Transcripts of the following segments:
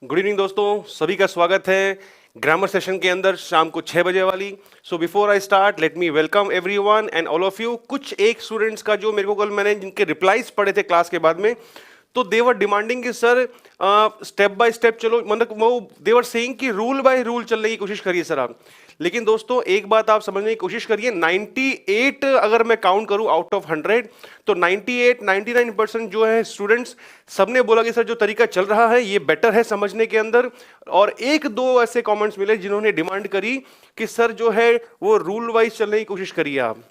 Good evening दोस्तों, सभी का स्वागत है ग्रामर सेशन के अंदर शाम को 6 बजे वाली। So before I start let me welcome everyone and all of you. कुछ एक स्टूडेंट्स का जो मेरे को कल मैंने जिनके रिप्लाईज पढ़े थे क्लास के बाद में, तो देवर डिमांडिंग कि सर स्टेप बाय स्टेप चलो, मतलब वो देवर सेइंग कि रूल बाय रूल चलने की कोशिश करिए सर आप। लेकिन दोस्तों एक बात आप समझने की कोशिश करिए, 98 अगर मैं काउंट करूं आउट ऑफ 100 तो 99% जो है स्टूडेंट्स सबने बोला कि सर जो तरीका चल रहा है ये बेटर है समझने के अंदर। और एक दो ऐसे कमेंट्स मिले जिन्होंने डिमांड करी कि सर जो है वो रूल वाइज चलने की कोशिश करिए आप।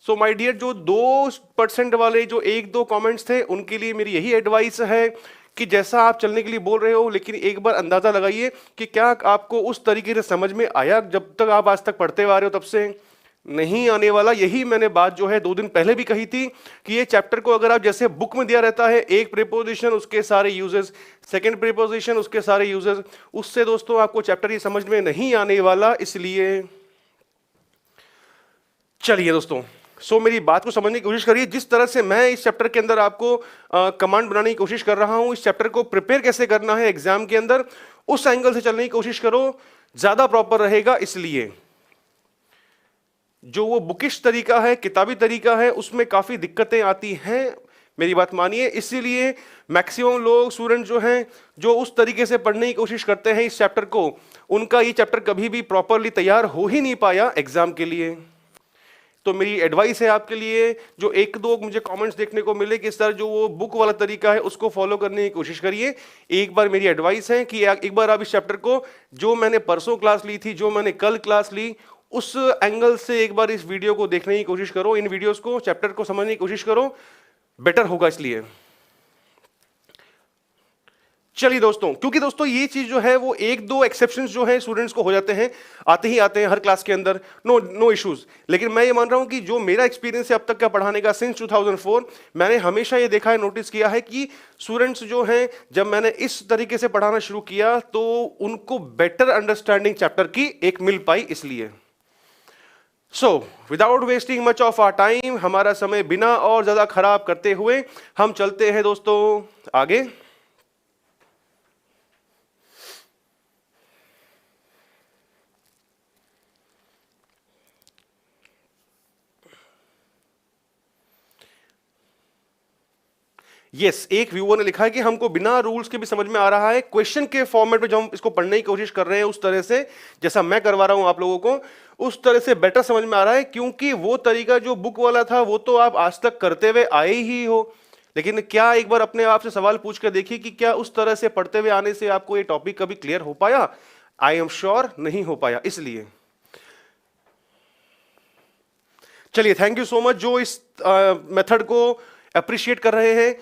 सो माय डियर, जो 2% वाले जो एक दो कमेंट्स थे उनके लिए मेरी यही एडवाइस है कि जैसा आप चलने के लिए बोल रहे हो, लेकिन एक बार अंदाजा लगाइए कि क्या आपको उस तरीके से समझ में आया। जब तक आप आज तक पढ़ते आ रहे हो तब से नहीं आने वाला। यही मैंने बात जो है 2 दिन पहले भी कही थी कि ये चैप्टर को अगर आप जैसे बुक में दिया रहता है, एक प्रीपोजिशन उसके सारे यूजेस, सेकंड प्रीपोजिशन उसके सारे यूजेस, उससे दोस्तों आपको चैप्टर ये समझ में नहीं आने वाला। इसलिए चलिए दोस्तों, मेरी बात को समझने की कोशिश करिए। जिस तरह से मैं इस चैप्टर के अंदर आपको कमांड बनाने की कोशिश कर रहा हूं, इस चैप्टर को प्रिपेयर कैसे करना है एग्जाम के अंदर, उस एंगल से चलने की कोशिश करो, ज्यादा प्रॉपर रहेगा। इसलिए जो वो बुकिश तरीका है, किताबी तरीका है, उसमें काफी दिक्कतें आती हैं, मेरी बात मानिए। इसीलिए मैक्सिमम लोग स्टूडेंट जो हैं जो उस तरीके से पढ़ने की कोशिश करते हैं इस चैप्टर को, उनका ये चैप्टर कभी भी प्रॉपरली तैयार हो ही नहीं पाया एग्जाम के लिए। तो मेरी एडवाइस है आपके लिए, जो एक दो मुझे कमेंट्स देखने को मिले कि सर जो वो बुक वाला तरीका है उसको फॉलो करने की कोशिश करिए। एक बार मेरी एडवाइस है कि एक बार आप इस चैप्टर को, जो मैंने परसों क्लास ली थी, जो मैंने कल क्लास ली, उस एंगल से एक बार इस वीडियो को देखने की कोशिश करो, इन वीडियोस को, चैप्टर को समझने की कोशिश करो, बेटर होगा। इसलिए चलिए दोस्तों, क्योंकि दोस्तों ये चीज जो है वो एक दो एक्सेप्शंस जो है स्टूडेंट्स को हो जाते हैं, आते ही आते हैं हर क्लास के अंदर, नो इश्यूज। लेकिन मैं ये मान रहा हूं कि जो मेरा एक्सपीरियंस है अब तक का पढ़ाने का सिंस 2004, मैंने हमेशा ये देखा है, नोटिस किया है कि स्टूडेंट्स जो हैं, जब मैंने इस तरीके से पढ़ाना शुरू किया तो उनको बेटर अंडरस्टैंडिंग चैप्टर की एक मिल पाई। इसलिए without wasting much of our time, हमारा समय बिना और ज्यादा खराब करते हुए हम चलते हैं दोस्तों आगे। एक व्यूअर ने लिखा है कि हमको बिना रूल्स के भी समझ में आ रहा है, क्वेश्चन के फॉर्मेट में जो हम इसको पढ़ने की कोशिश कर रहे हैं उस तरह से जैसा मैं करवा रहा हूं आप लोगों को, उस तरह से बेटर समझ में आ रहा है। क्योंकि वो तरीका जो बुक वाला था वो तो आप आज तक करते हुए आए ही हो, लेकिन क्या एक बार अपने आप से सवाल पूछ कर देखिए कि क्या उस तरह से पढ़ते हुए आने से आपको ये टॉपिक कभी क्लियर हो पाया? आई एम श्योर नहीं हो पाया। इसलिए चलिए, थैंक यू सो मच जो इस मेथड को अप्रिशिएट कर रहे हैं।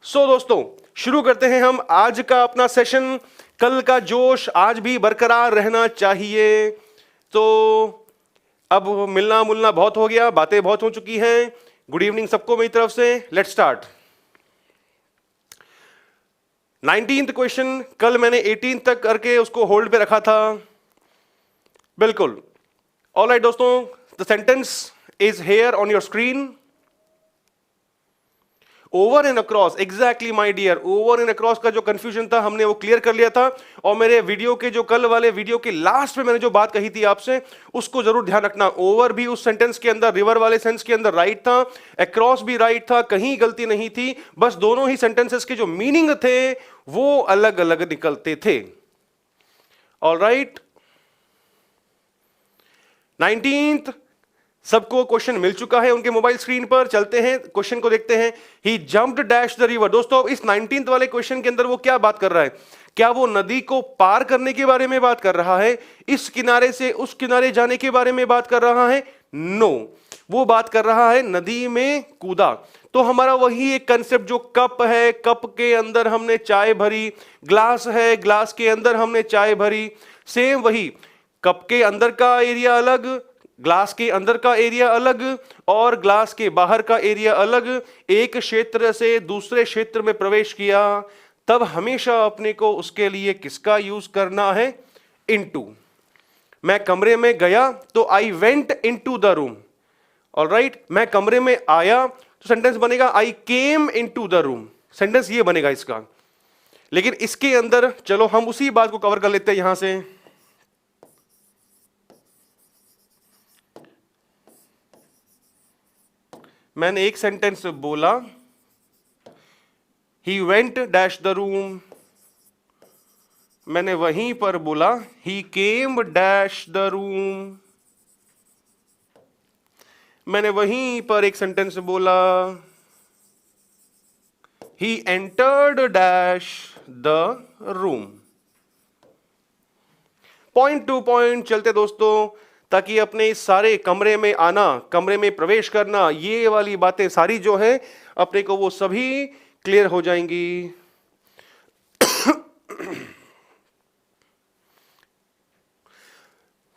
दोस्तों शुरू करते हैं हम आज का अपना सेशन। कल का जोश आज भी बरकरार रहना चाहिए। तो अब मिलना मुलना बहुत हो गया, बातें बहुत हो चुकी हैं। गुड इवनिंग सबको मेरी तरफ से। Let's start. 19th क्वेश्चन, कल मैंने 18 तक करके उसको होल्ड पे रखा था। बिल्कुल ऑलराइट दोस्तों, the sentence is here on your screen. Over and across, exactly my dear, over and across का जो कंफ्यूजन था हमने वो क्लियर कर लिया था। और मेरे वीडियो के जो कल वाले वीडियो के लास्ट में मैंने जो बात कही थी आपसे, उसको जरूर ध्यान रखना। ओवर भी उस सेंटेंस के अंदर, रिवर वाले सेंस के अंदर राइट था, अक्रॉस भी राइट था, कहीं गलती नहीं थी। बस दोनों ही सेंटेंसेस के जो मीनिंग थे वो अलग अलग निकलते थे। ऑलराइट, 19th सबको क्वेश्चन मिल चुका है उनके मोबाइल स्क्रीन पर। चलते हैं क्वेश्चन को देखते हैं। ही जंप्ड डैश द रिवर। दोस्तों इस 19th वाले क्वेश्चन के अंदर वो क्या बात कर रहा है? क्या वो नदी को पार करने के बारे में बात कर रहा है? इस किनारे से उस किनारे जाने के बारे में बात कर रहा है? नो, वो बात कर रहा है नदी में कूदा। तो हमारा वही एक कंसेप्ट जो कप है, कप के अंदर हमने चाय भरी, ग्लास है, ग्लास के अंदर हमने चाय भरी, सेम वही, कप के अंदर का एरिया अलग, ग्लास के अंदर का एरिया अलग और ग्लास के बाहर का एरिया अलग। एक क्षेत्र से दूसरे क्षेत्र में प्रवेश किया तब हमेशा अपने को उसके लिए किसका यूज करना है? इनटू। मैं कमरे में गया तो I went into the room. Alright, मैं कमरे में आया तो सेंटेंस बनेगा I came into the room. Sentence ये बनेगा इसका। लेकिन इसके अंदर चलो हम उसी बात को कवर कर लेते हैं यहां से। मैंने एक सेंटेंस बोला, he went dash the room, मैंने वहीं पर बोला ही केम डैश द रूम, मैंने वहीं पर एक सेंटेंस बोला he entered dash the room. Point two point चलते दोस्तों, ताकि अपने इस सारे कमरे में आना, कमरे में प्रवेश करना, ये वाली बातें सारी जो है अपने को वो सभी क्लियर हो जाएंगी।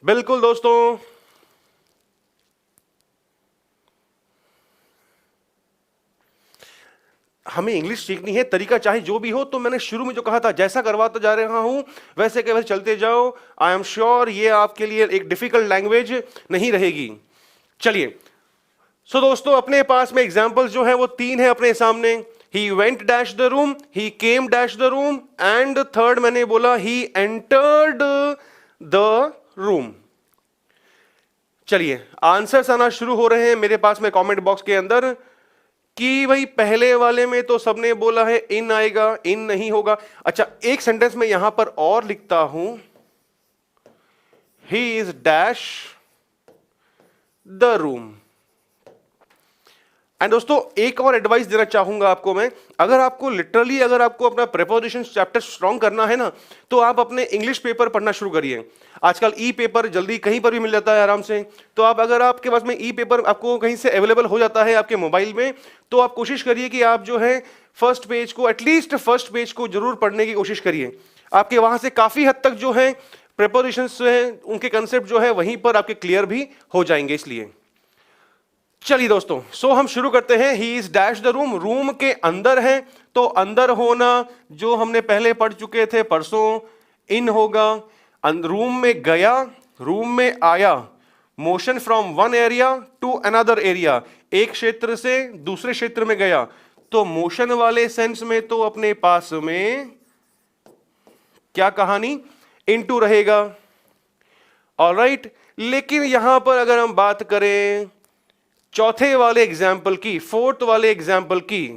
बिल्कुल दोस्तों, हमें इंग्लिश सीखनी है, तरीका चाहे जो भी हो, तो मैंने शुरू में जो कहा था जैसा करवाता जा रहा हूं वैसे के वैसे चलते जाओ। आई एम श्योर ये आपके लिए एक डिफिकल्ट लैंग्वेज नहीं रहेगी। चलिए, सो दोस्तों अपने पास में एग्जांपल्स जो है वो 3 है अपने सामने। He went dash the room, he came dash the room, and third मैंने बोला ही एंटर्ड द रूम। चलिए, आंसर्स आना शुरू हो रहे हैं मेरे पास में कमेंट बॉक्स के अंदर कि भाई पहले वाले में तो सबने बोला है इन आएगा, इन नहीं होगा। अच्छा, एक सेंटेंस में यहां पर और लिखता हूं, he is dash the room. And दोस्तों एक और एडवाइस देना चाहूंगा आपको मैं, अगर आपको लिटरली अगर आपको अपना प्रेपोजिशन चैप्टर स्ट्रॉन्ग करना है ना, तो आप अपने इंग्लिश पेपर पढ़ना शुरू करिए। आजकल ई पेपर जल्दी कहीं पर भी मिल जाता है आराम से, तो आप अगर आपके पास में ई पेपर आपको कहीं से अवेलेबल हो जाता है आपके मोबाइल में, तो आप कोशिश करिए कि आप जो है फर्स्ट पेज को, एटलीस्ट फर्स्ट पेज को जरूर पढ़ने की कोशिश करिए। आपके वहां से काफी हद तक जो है प्रेपोजिशंस जो है उनके कंसेप्ट जो है वहीं पर आपके क्लियर भी हो जाएंगे। इसलिए चलिए दोस्तों, सो हम शुरू करते हैं। He is dash the room, room के अंदर है, तो अंदर होना जो हमने पहले पढ़ चुके थे परसों, इन होगा। रूम में गया, रूम में आया, motion from one area to another area, एक क्षेत्र से दूसरे क्षेत्र में गया, तो मोशन वाले सेंस में तो अपने पास में क्या कहानी, इनटू रहेगा। ऑलराइट, लेकिन यहां पर अगर हम बात करें चौथे वाले एग्जाम्पल की, फोर्थ वाले एग्जाम्पल की,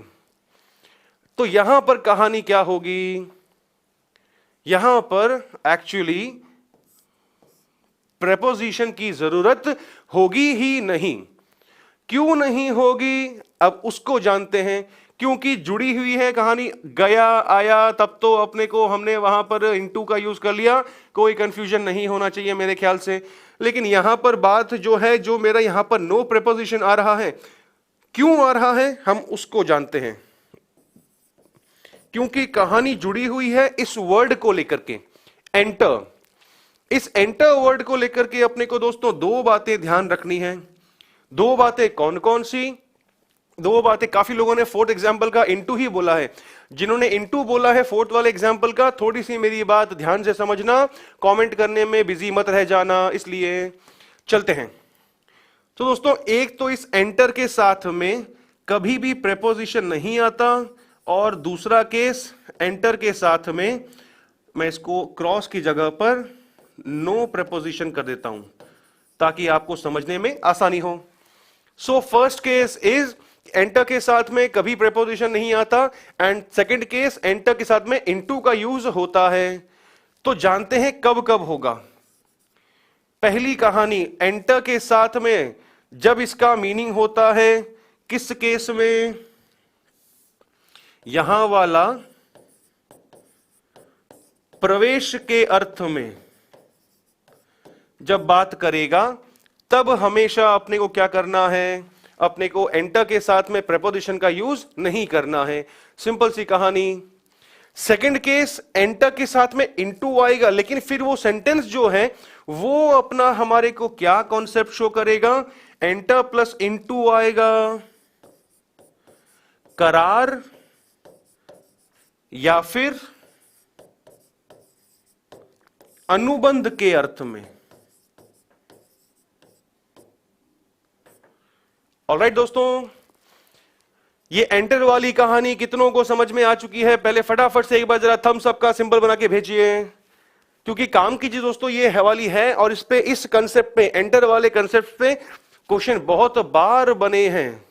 तो यहां पर कहानी क्या होगी, यहां पर एक्चुअली प्रेपोजिशन की जरूरत होगी ही नहीं। क्यों नहीं होगी, अब उसको जानते हैं। क्योंकि जुड़ी हुई है कहानी, गया आया, तब तो अपने को हमने वहां पर इनटू का यूज कर लिया, कोई कंफ्यूजन नहीं होना चाहिए मेरे ख्याल से। लेकिन यहां पर बात जो है, जो मेरा यहां पर नो प्रेपोजिशन आ रहा है, क्यों आ रहा है हम उसको जानते हैं। क्योंकि कहानी जुड़ी हुई है इस वर्ड को लेकर के, एंटर। इस एंटर वर्ड को लेकर के अपने को दोस्तों दो बातें ध्यान रखनी है। दो बातें कौन कौन सी, दो बातें, काफी लोगों ने फोर्थ एग्जाम्पल का इनटू ही बोला है। जिन्होंने इनटू बोला है फोर्थ वाले एग्जाम्पल का, थोड़ी सी मेरी बात ध्यान से समझना, कमेंट करने में बिजी मत रह जाना। इसलिए चलते हैं। तो दोस्तों एक तो इस एंटर के साथ में कभी भी प्रेपोजिशन नहीं आता, और दूसरा केस एंटर के साथ में मैं इसको क्रॉस की जगह पर नो प्रेपोजिशन कर देता हूं ताकि आपको समझने में आसानी हो। So first case is enter के साथ में कभी प्रेपोजिशन नहीं आता, एंड सेकंड केस एंटर के साथ में इनटू का यूज होता है। तो जानते हैं कब कब होगा। पहली कहानी, एंटर के साथ में जब इसका मीनिंग होता है किस केस में, यहां वाला प्रवेश के अर्थ में जब बात करेगा, तब हमेशा अपने को क्या करना है, अपने को एंटर के साथ में प्रेपोजिशन का यूज नहीं करना है। सिंपल सी कहानी। सेकंड केस, एंटर के साथ में इनटू आएगा, लेकिन फिर वो सेंटेंस जो है वो अपना हमारे को क्या कॉन्सेप्ट शो करेगा, एंटर प्लस इनटू आएगा, करार या फिर अनुबंध के अर्थ में। ऑलराइट दोस्तों, ये एंटर वाली कहानी कितनों को समझ में आ चुकी है? पहले फटाफट से एक बार जरा थम्स अप का सिंबल बना के भेजिए, क्योंकि काम की चीज दोस्तों ये है वाली है, और इस पे, इस कंसेप्ट पे, एंटर वाले कंसेप्ट पे क्वेश्चन बहुत बार बने हैं।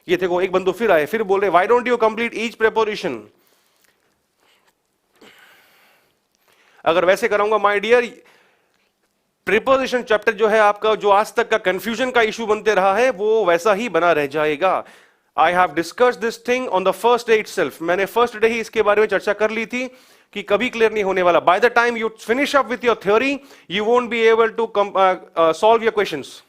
ये देखो एक बंदू फिर आए, फिर बोल रहे why don't you complete each preposition. अगर वैसे कराऊंगा माय डियर, प्रीपोजिशन चैप्टर जो है आपका, जो आज तक का कंफ्यूजन का इशू बनते रहा है, वो वैसा ही बना रह जाएगा। I have discuss this thing on the first day itself. मैंने फर्स्ट डे ही इसके बारे में चर्चा कर ली थी कि कभी क्लियर नहीं होने वाला। By the time you finish up with your theory, you won't be able to solve your questions.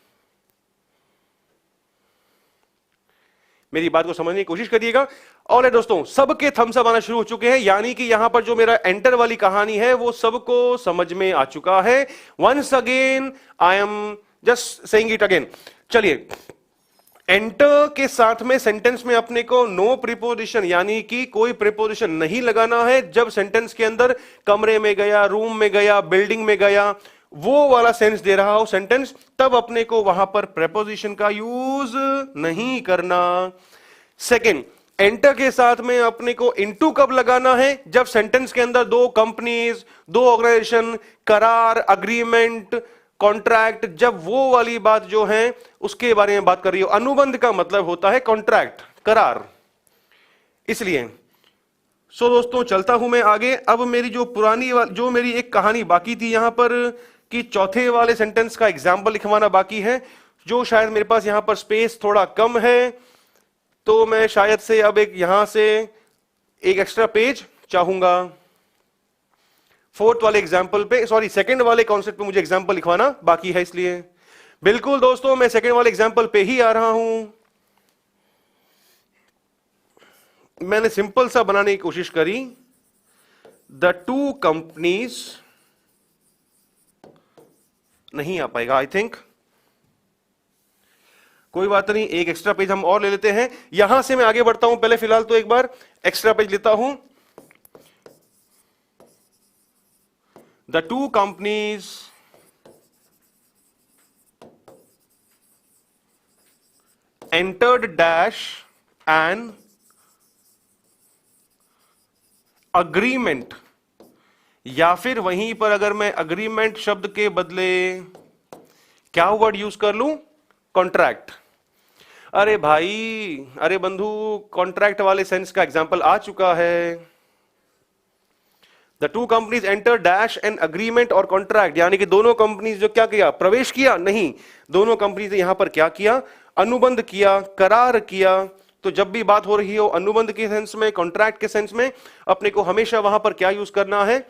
मेरी बात को समझने की कोशिश करिएगा। और दोस्तों, सबके थम्स अप आना शुरू हो चुके हैं, यानी कि यहां पर जो मेरा एंटर वाली कहानी है वो सबको समझ में आ चुका है। Once again I am just saying it again. चलिए, एंटर के साथ में सेंटेंस में अपने को नो प्रीपोजिशन, यानी कि कोई प्रीपोजिशन नहीं लगाना है। जब सेंटेंस के अंदर कमरे में गया, रूम में गया, बिल्डिंग में गया, वो वाला सेंस दे रहा हो सेंटेंस, तब अपने को वहां पर प्रीपोजिशन का यूज नहीं करना। सेकंड, एंटर के साथ में अपने को इनटू कब लगाना है? जब सेंटेंस के अंदर दो कंपनीज, दो ऑर्गेनाइजेशन, करार, अग्रीमेंट, कॉन्ट्रैक्ट, जब वो वाली बात जो है उसके बारे में बात कर रही हो। अनुबंध का मतलब होता है कॉन्ट्रैक्ट, करार। इसलिए दोस्तों, चलता हूं मैं आगे। अब मेरी जो पुरानी जो मेरी एक कहानी बाकी थी यहां पर, कि चौथे वाले सेंटेंस का एग्जाम्पल लिखवाना बाकी है, जो शायद मेरे पास यहां पर स्पेस थोड़ा कम है, तो मैं शायद से अब एक यहां से एक एक्स्ट्रा पेज चाहूंगा। फोर्थ वाले एग्जाम्पल पे, सॉरी सेकंड वाले कॉन्सेप्ट पे मुझे एग्जाम्पल लिखवाना बाकी है, इसलिए बिल्कुल दोस्तों मैं सेकंड वाले एग्जाम्पल पे ही आ रहा हूं। मैंने सिंपल सा बनाने की कोशिश करी। द टू कंपनीज, नहीं आ पाएगा आई थिंक, कोई बात नहीं, एक एक्स्ट्रा पेज हम और ले लेते हैं। यहां से मैं आगे बढ़ता हूं, पहले फिलहाल तो एक बार एक्स्ट्रा पेज लेता हूं। The two companies entered dash an agreement, या फिर वहीं पर अगर मैं अग्रीमेंट शब्द के बदले क्या वर्ड यूज कर लूं? कॉन्ट्रैक्ट। अरे भाई, अरे बंधु, कॉन्ट्रैक्ट वाले सेंस का एग्जांपल आ चुका है। The two companies enter dash an agreement और कॉन्ट्रैक्ट, यानी कि दोनों कंपनीज जो क्या किया? प्रवेश किया? नहीं, दोनों कंपनीज ने यहां पर क्या किया? अनुबंध किया, करार किया। तो जब भी बात हो रही हो अनुबंध के सेंस में, कॉन्ट्रैक्ट के सेंस में, अपने को हमेशा वहां पर क्या यूज करना है?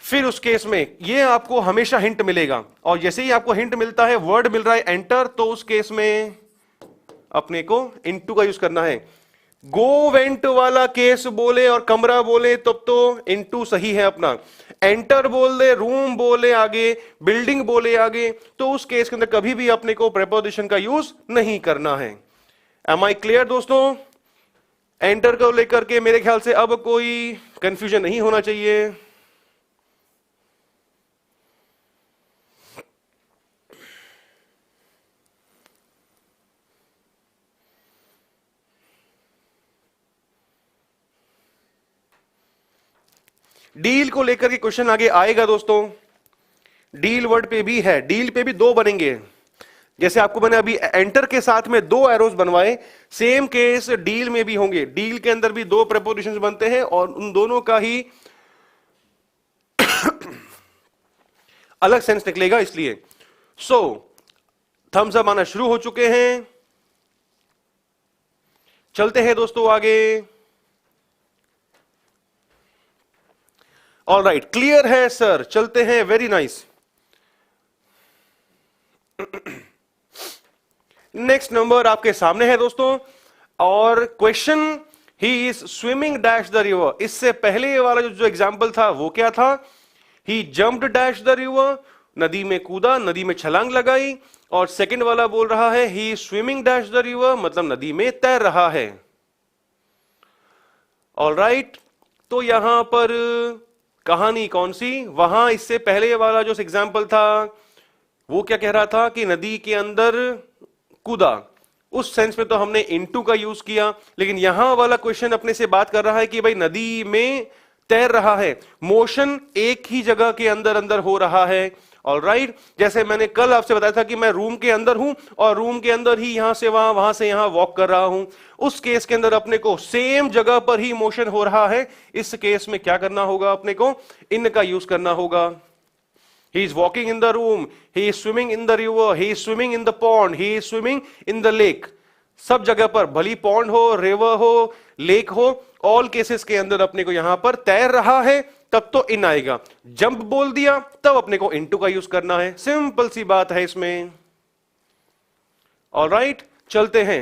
फिर उस केस में ये आपको हमेशा हिंट मिलेगा, और जैसे ही आपको हिंट मिलता है, वर्ड मिल रहा है एंटर, तो उस केस में अपने को इनटू का यूज करना है। गो वेंट वाला केस बोले और कमरा बोले तब तो इनटू सही है अपना। एंटर बोल दे, रूम बोले आगे, बिल्डिंग बोले आगे, तो उस केस के अंदर कभी भी अपने को प्रेपोजिशन का यूज नहीं करना है। एम आई क्लियर दोस्तों? एंटर को लेकर के मेरे ख्याल से अब कोई कंफ्यूजन नहीं होना चाहिए। डील को लेकर के क्वेश्चन आगे आएगा दोस्तों। डील वर्ड पे भी है, डील पे भी दो बनेंगे। जैसे आपको मैंने अभी एंटर के साथ में दो एरोज बनवाए, सेम केस डील में भी होंगे। डील के अंदर भी दो प्रेपोजिशंस बनते हैं और उन दोनों का ही अलग सेंस निकलेगा। इसलिए थम्स अप आना शुरू हो चुके हैं। चलते हैं दोस्तों आगे। ऑल राइट, क्लियर है सर, चलते हैं, वेरी नाइस। नेक्स्ट नंबर आपके सामने है दोस्तों, और question, he is swimming dash the river. इससे पहले वाला जो एग्जाम्पल था वो क्या था? ही जम्प्ड डैश द रिवर, नदी में कूदा, नदी में छलांग लगाई। और सेकंड वाला बोल रहा है ही स्विमिंग डैश द रिवर, मतलब नदी में तैर रहा है। ऑल राइट, तो यहां पर कहानी कौन सी? वहां इससे पहले वाला जो एग्जाम्पल था वो क्या कह रहा था कि नदी के अंदर कूदा, उस सेंस में तो हमने इनटू का यूज किया, लेकिन यहां वाला क्वेश्चन अपने से बात कर रहा है कि भाई नदी में तैर रहा है, मोशन एक ही जगह के अंदर अंदर हो रहा है। ऑलराइट, जैसे मैंने कल आपसे बताया था कि मैं रूम के अंदर हूं और रूम के अंदर ही यहां से वहां, वहां से यहां वॉक कर रहा हूं, उस केस के अंदर अपने को सेम जगह पर ही मोशन हो रहा है। इस केस में क्या करना होगा, अपने को इन का यूज करना होगा। He is walking in the room, he is swimming in the river, he is swimming in the pond, he is swimming in the lake. सब जगह पर, भली पॉन्ड हो, रिवर हो, लेक हो, ऑल केसेस के अंदर अपने को यहां पर तैर रहा है तब तो इन आएगा। जंप बोल दिया तब अपने को इनटू का यूज करना है। सिंपल सी बात है इसमें। ऑलराइट, चलते हैं।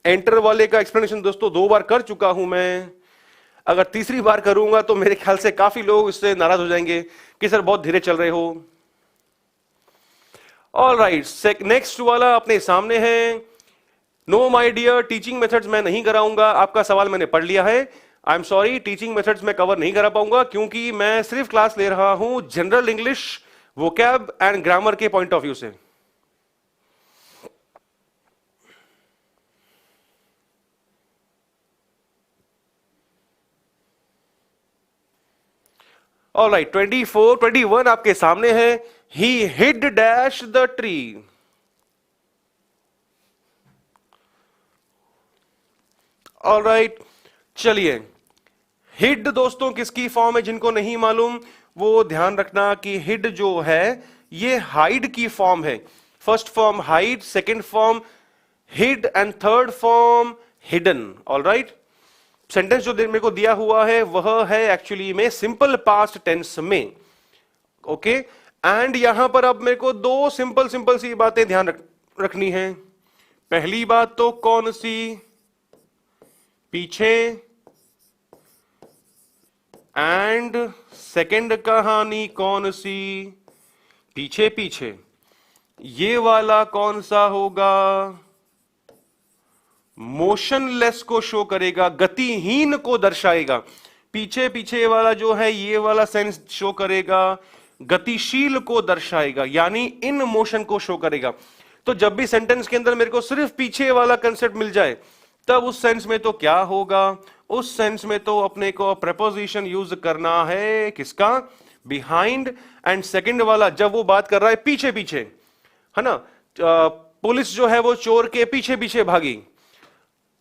एंटर वाले का एक्सप्लेनेशन दोस्तों 2 बार कर चुका हूं मैं, अगर तीसरी बार करूंगा तो मेरे ख्याल से काफी लोग इससे नाराज हो जाएंगे कि सर बहुत धीरे चल रहे हो। ऑलराइट, नेक्स्ट वाला अपने सामने है। No my dear, teaching methods मैं नहीं कराऊंगा। आपका सवाल मैंने पढ़ लिया है। I am sorry, teaching methods मैं कवर नहीं करा पाऊंगा क्योंकि मैं सिर्फ क्लास ले रहा हूं general English, vocab and grammar के पॉइंट ऑफ व्यू से। ऑलराइट, 21 आपके सामने है। ही hide dash the tree. Alright, चलिए, हिड दोस्तों किसकी फॉर्म है? जिनको नहीं मालूम वो ध्यान रखना कि हिड जो है ये हाइड की फॉर्म है। First form hide, second form hid and third form hidden. Alright, sentence जो मेरे को दिया हुआ है वह है एक्चुअली में सिंपल पास्ट टेंस में। ओके, एंड यहां पर अब मेरे को 2 सिंपल सी बातें ध्यान रखनी है। पहली बात तो कौन सी? पीछे, एंड सेकंड कहानी कौन सी? पीछे पीछे। ये वाला कौन सा होगा? मोशनलेस को शो करेगा, गतिहीन को दर्शाएगा। पीछे पीछे वाला जो है ये वाला सेंस शो करेगा, गतिशील को दर्शाएगा, यानी इन मोशन को शो करेगा। तो जब भी सेंटेंस के अंदर मेरे को सिर्फ पीछे वाला कंसेप्ट मिल जाए तब उस सेंस में तो क्या होगा? उस सेंस में तो अपने को प्रेपोजिशन यूज करना है किसका? बिहाइंड। एंड सेकंड वाला जब वो बात कर रहा है पीछे पीछे, है ना, पुलिस जो है वो चोर के पीछे पीछे भागी,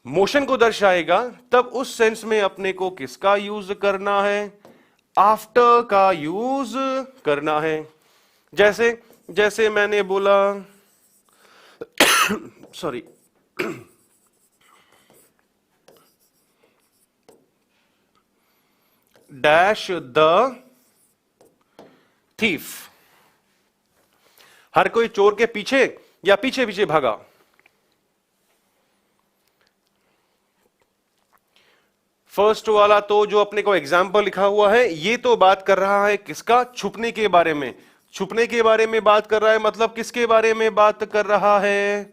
मोशन को दर्शाएगा, तब उस सेंस में अपने को किसका यूज करना है? आफ्टर का यूज करना है। जैसे जैसे मैंने बोला सॉरी डैश द थीफ। हर कोई चोर के पीछे या पीछे पीछे भागा। फर्स्ट वाला तो जो अपने को एग्जाम्पल लिखा हुआ है ये तो बात कर रहा है किसका? छुपने के बारे में। छुपने के बारे में बात कर रहा है, मतलब किसके बारे में बात कर रहा है?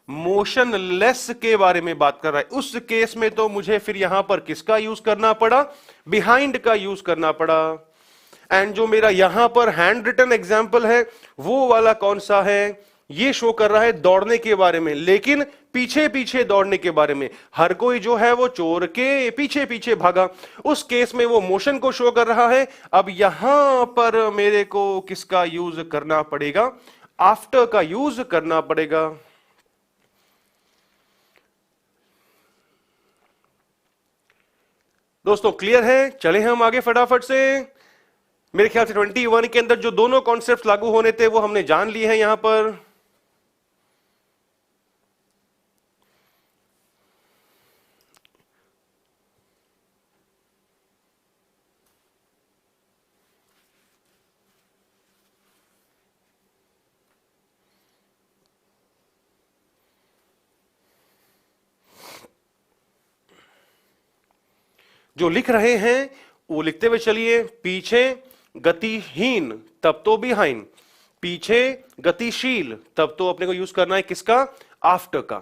मोशनलेस के बारे में बात कर रहा है। उस केस में तो मुझे फिर यहां पर किसका यूज करना पड़ा? बिहाइंड का यूज करना पड़ा। एंड जो मेरा यहां पर हैंड रिटन एग्जाम्पल है वो वाला कौन सा है? ये शो कर रहा है दौड़ने के बारे में, लेकिन पीछे पीछे दौड़ने के बारे में। हर कोई जो है वो चोर के पीछे पीछे भागा, उस केस में वो मोशन को शो कर रहा है। अब यहां पर मेरे को किसका यूज करना पड़ेगा? आफ्टर का यूज करना पड़ेगा। दोस्तों क्लियर है? चले हम आगे फटाफट से। मेरे ख्याल से 21 के अंदर जो दोनों कॉन्सेप्ट लागू होने थे वो हमने जान लिए हैं यहां पर। जो लिख रहे हैं वो लिखते हुए चलिए। पीछे गतिहीन तब तो बिहाइंड, पीछे गतिशील तब तो अपने को यूज करना है किसका? आफ्टर का।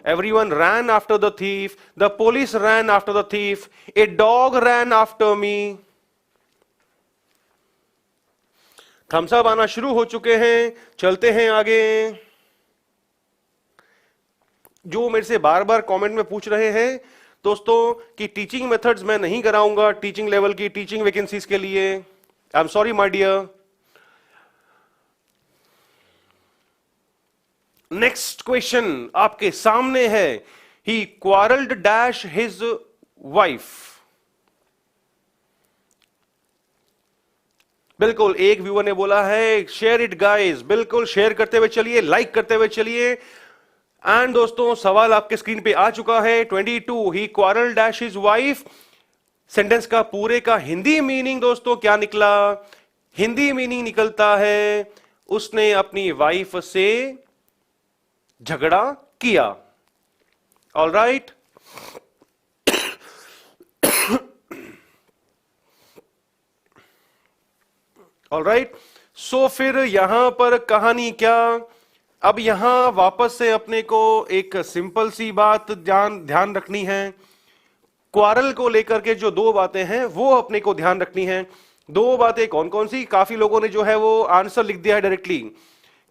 Everyone ran after the thief, the police ran after the thief, a dog ran after me। Thumbs up आना शुरू हो चुके हैं, चलते हैं आगे। जो मेरे से बार बार कमेंट में पूछ रहे हैं दोस्तों कि टीचिंग मेथड्स मैं नहीं कराऊंगा टीचिंग लेवल की टीचिंग वैकेंसीज के लिए, I am sorry my dear. Next question आपके सामने है, he quarrelled dash his wife. बिल्कुल, एक व्यूअर ने बोला है शेयर इट गाइस, बिल्कुल शेयर करते हुए चलिए, लाइक करते हुए चलिए। एंड दोस्तों सवाल आपके स्क्रीन पे आ चुका है 22, he quarrel dash his wife. Sentence का पूरे का हिंदी मीनिंग दोस्तों क्या निकला? हिंदी मीनिंग निकलता है उसने अपनी वाइफ से झगड़ा किया। All right, all right. So फिर यहां पर कहानी क्या? अब यहां वापस से अपने को एक सिंपल सी बात ध्यान रखनी है। क्वारल को लेकर के जो दो बातें हैं वो अपने को ध्यान रखनी है। दो बातें कौन कौन सी? काफी लोगों ने जो है वो आंसर लिख दिया है डायरेक्टली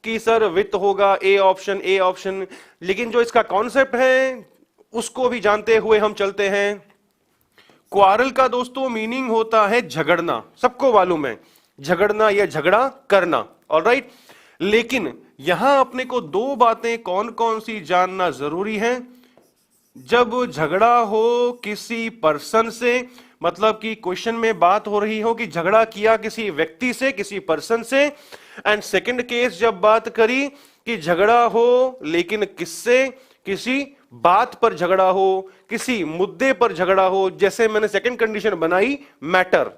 कि सर विथ होगा, ए ऑप्शन, ए ऑप्शन। लेकिन जो इसका कॉन्सेप्ट है उसको भी जानते हुए हम चलते हैं। क्वारल का दोस्तों मीनिंग होता है झगड़ना, सबको मालूम है, झगड़ना या झगड़ा करना। ऑलराइट, लेकिन यहां अपने को दो बातें कौन कौन सी जानना जरूरी है। जब झगड़ा हो किसी पर्सन से, मतलब कि क्वेश्चन में बात हो रही हो कि झगड़ा किया किसी व्यक्ति से, किसी पर्सन से। एंड सेकंड केस जब बात करी कि झगड़ा हो लेकिन किससे? किसी बात पर झगड़ा हो, किसी मुद्दे पर झगड़ा हो। जैसे मैंने सेकंड कंडीशन बनाई, मैटर।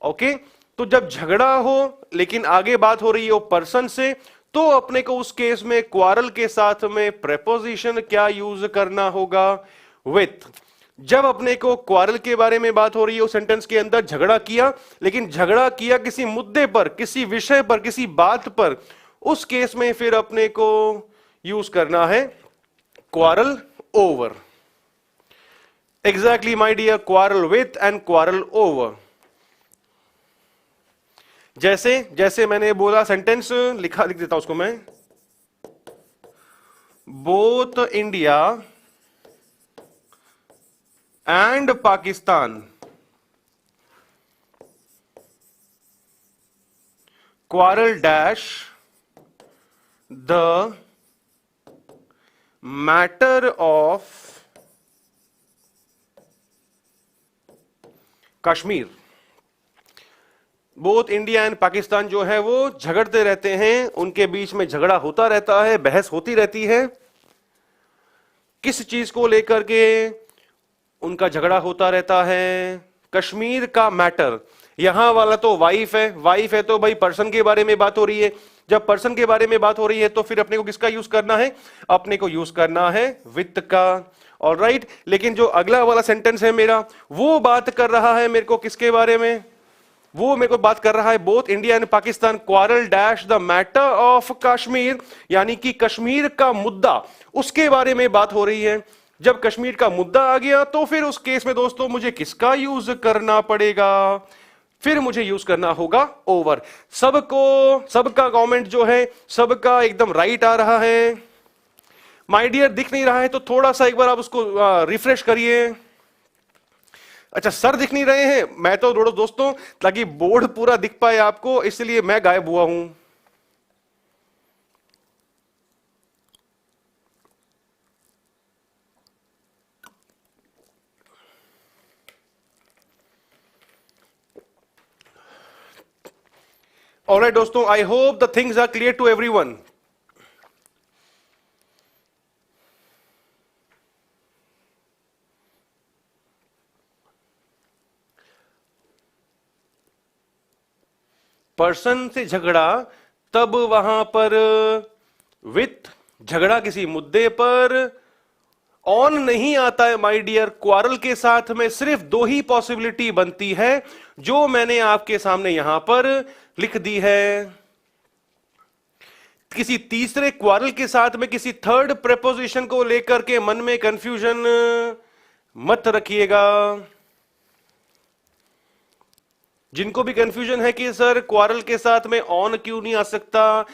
ओके, तो जब झगड़ा हो लेकिन आगे बात हो रही हो पर्सन से, तो अपने को उस केस में क्वारल के साथ में प्रेपोजिशन क्या यूज करना होगा? विथ। जब अपने को क्वारल के बारे में बात हो रही है, उस सेंटेंस के अंदर झगड़ा किया, लेकिन झगड़ा किया किसी मुद्दे पर, किसी विषय पर, किसी बात पर, उस केस में फिर अपने को यूज करना है quarrel over. Exactly my dear, quarrel with and quarrel over. जैसे जैसे मैंने बोला, सेंटेंस लिख देता हूं उसको मैं। Both India and Pakistan quarrel dash the matter of Kashmir. Both India and Pakistan जो है वो झगड़ते रहते हैं, उनके बीच में झगड़ा होता रहता है, बहस होती रहती है। किस चीज को लेकर के उनका झगड़ा होता रहता है? कश्मीर का मैटर। यहां वाला तो वाइफ है, वाइफ है तो भाई पर्सन के बारे में बात हो रही है। जब पर्सन के बारे में बात हो रही है तो फिर अपने को किसका यूज करना है? अपने को यूज करना है वित्त का। ऑलराइट, लेकिन जो अगला वाला सेंटेंस है मेरा, वो बात कर रहा है मेरे को किसके बारे में? वो मेरे को बात कर रहा है both India and Pakistan quarrel dash the matter of Kashmir, यानी कि कश्मीर का मुद्दा, उसके बारे में बात हो रही है। जब कश्मीर का मुद्दा आ गया तो फिर उस केस में दोस्तों मुझे किसका यूज करना पड़ेगा? फिर मुझे यूज करना होगा ओवर। सबका कमेंट जो है सबका एकदम राइट आ रहा है। माय डियर, दिख नहीं रहा है तो थोड़ा सा एक बार आप उसको रिफ्रेश करिए। अच्छा, सर दिख नहीं रहे हैं, मैं तो दोस्तों ताकि बोर्ड पूरा दिख पाए आपको, इसलिए मैं गायब हुआ हूं। ऑलराइट दोस्तों, I hope the things are clear to everyone. Person से झगड़ा, तब वहां पर विथ, झगड़ा किसी मुद्दे पर, ऑन नहीं आता है माय डियर। क्वारल के साथ में सिर्फ दो ही पॉसिबिलिटी बनती है जो मैंने आपके सामने यहां पर लिख दी है। किसी तीसरे क्वारल के साथ में किसी थर्ड प्रेपोजिशन को लेकर के मन में कंफ्यूजन मत रखिएगा। जिनको भी कंफ्यूजन है कि सर क्वारल के साथ में ऑन क्यों नहीं आ सकता,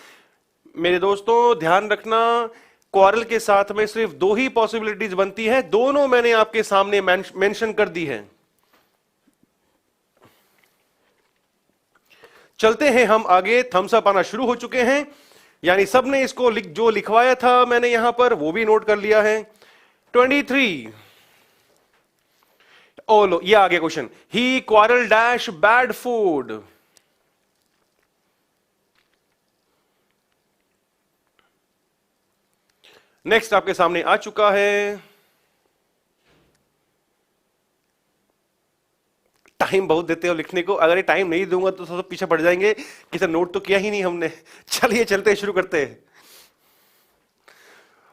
मेरे दोस्तों ध्यान रखना, क्वारल के साथ में सिर्फ दो ही पॉसिबिलिटीज बनती है, दोनों मैंने आपके सामने मेंशन कर दी है। चलते हैं हम आगे, थम्स अप आना शुरू हो चुके हैं, यानी सबने इसको जो लिखवाया था मैंने यहां पर वो भी नोट कर लिया है। 23, ओ लो ये आ गया question, he quarrel dash bad food. Next आपके सामने आ चुका है, टाइम बहुत देते हो लिखने को, अगर ये टाइम नहीं दूंगा तो सब पीछे पड़ जाएंगे कि सर नोट तो किया ही नहीं हमने। चलिए चलते शुरू करते हैं।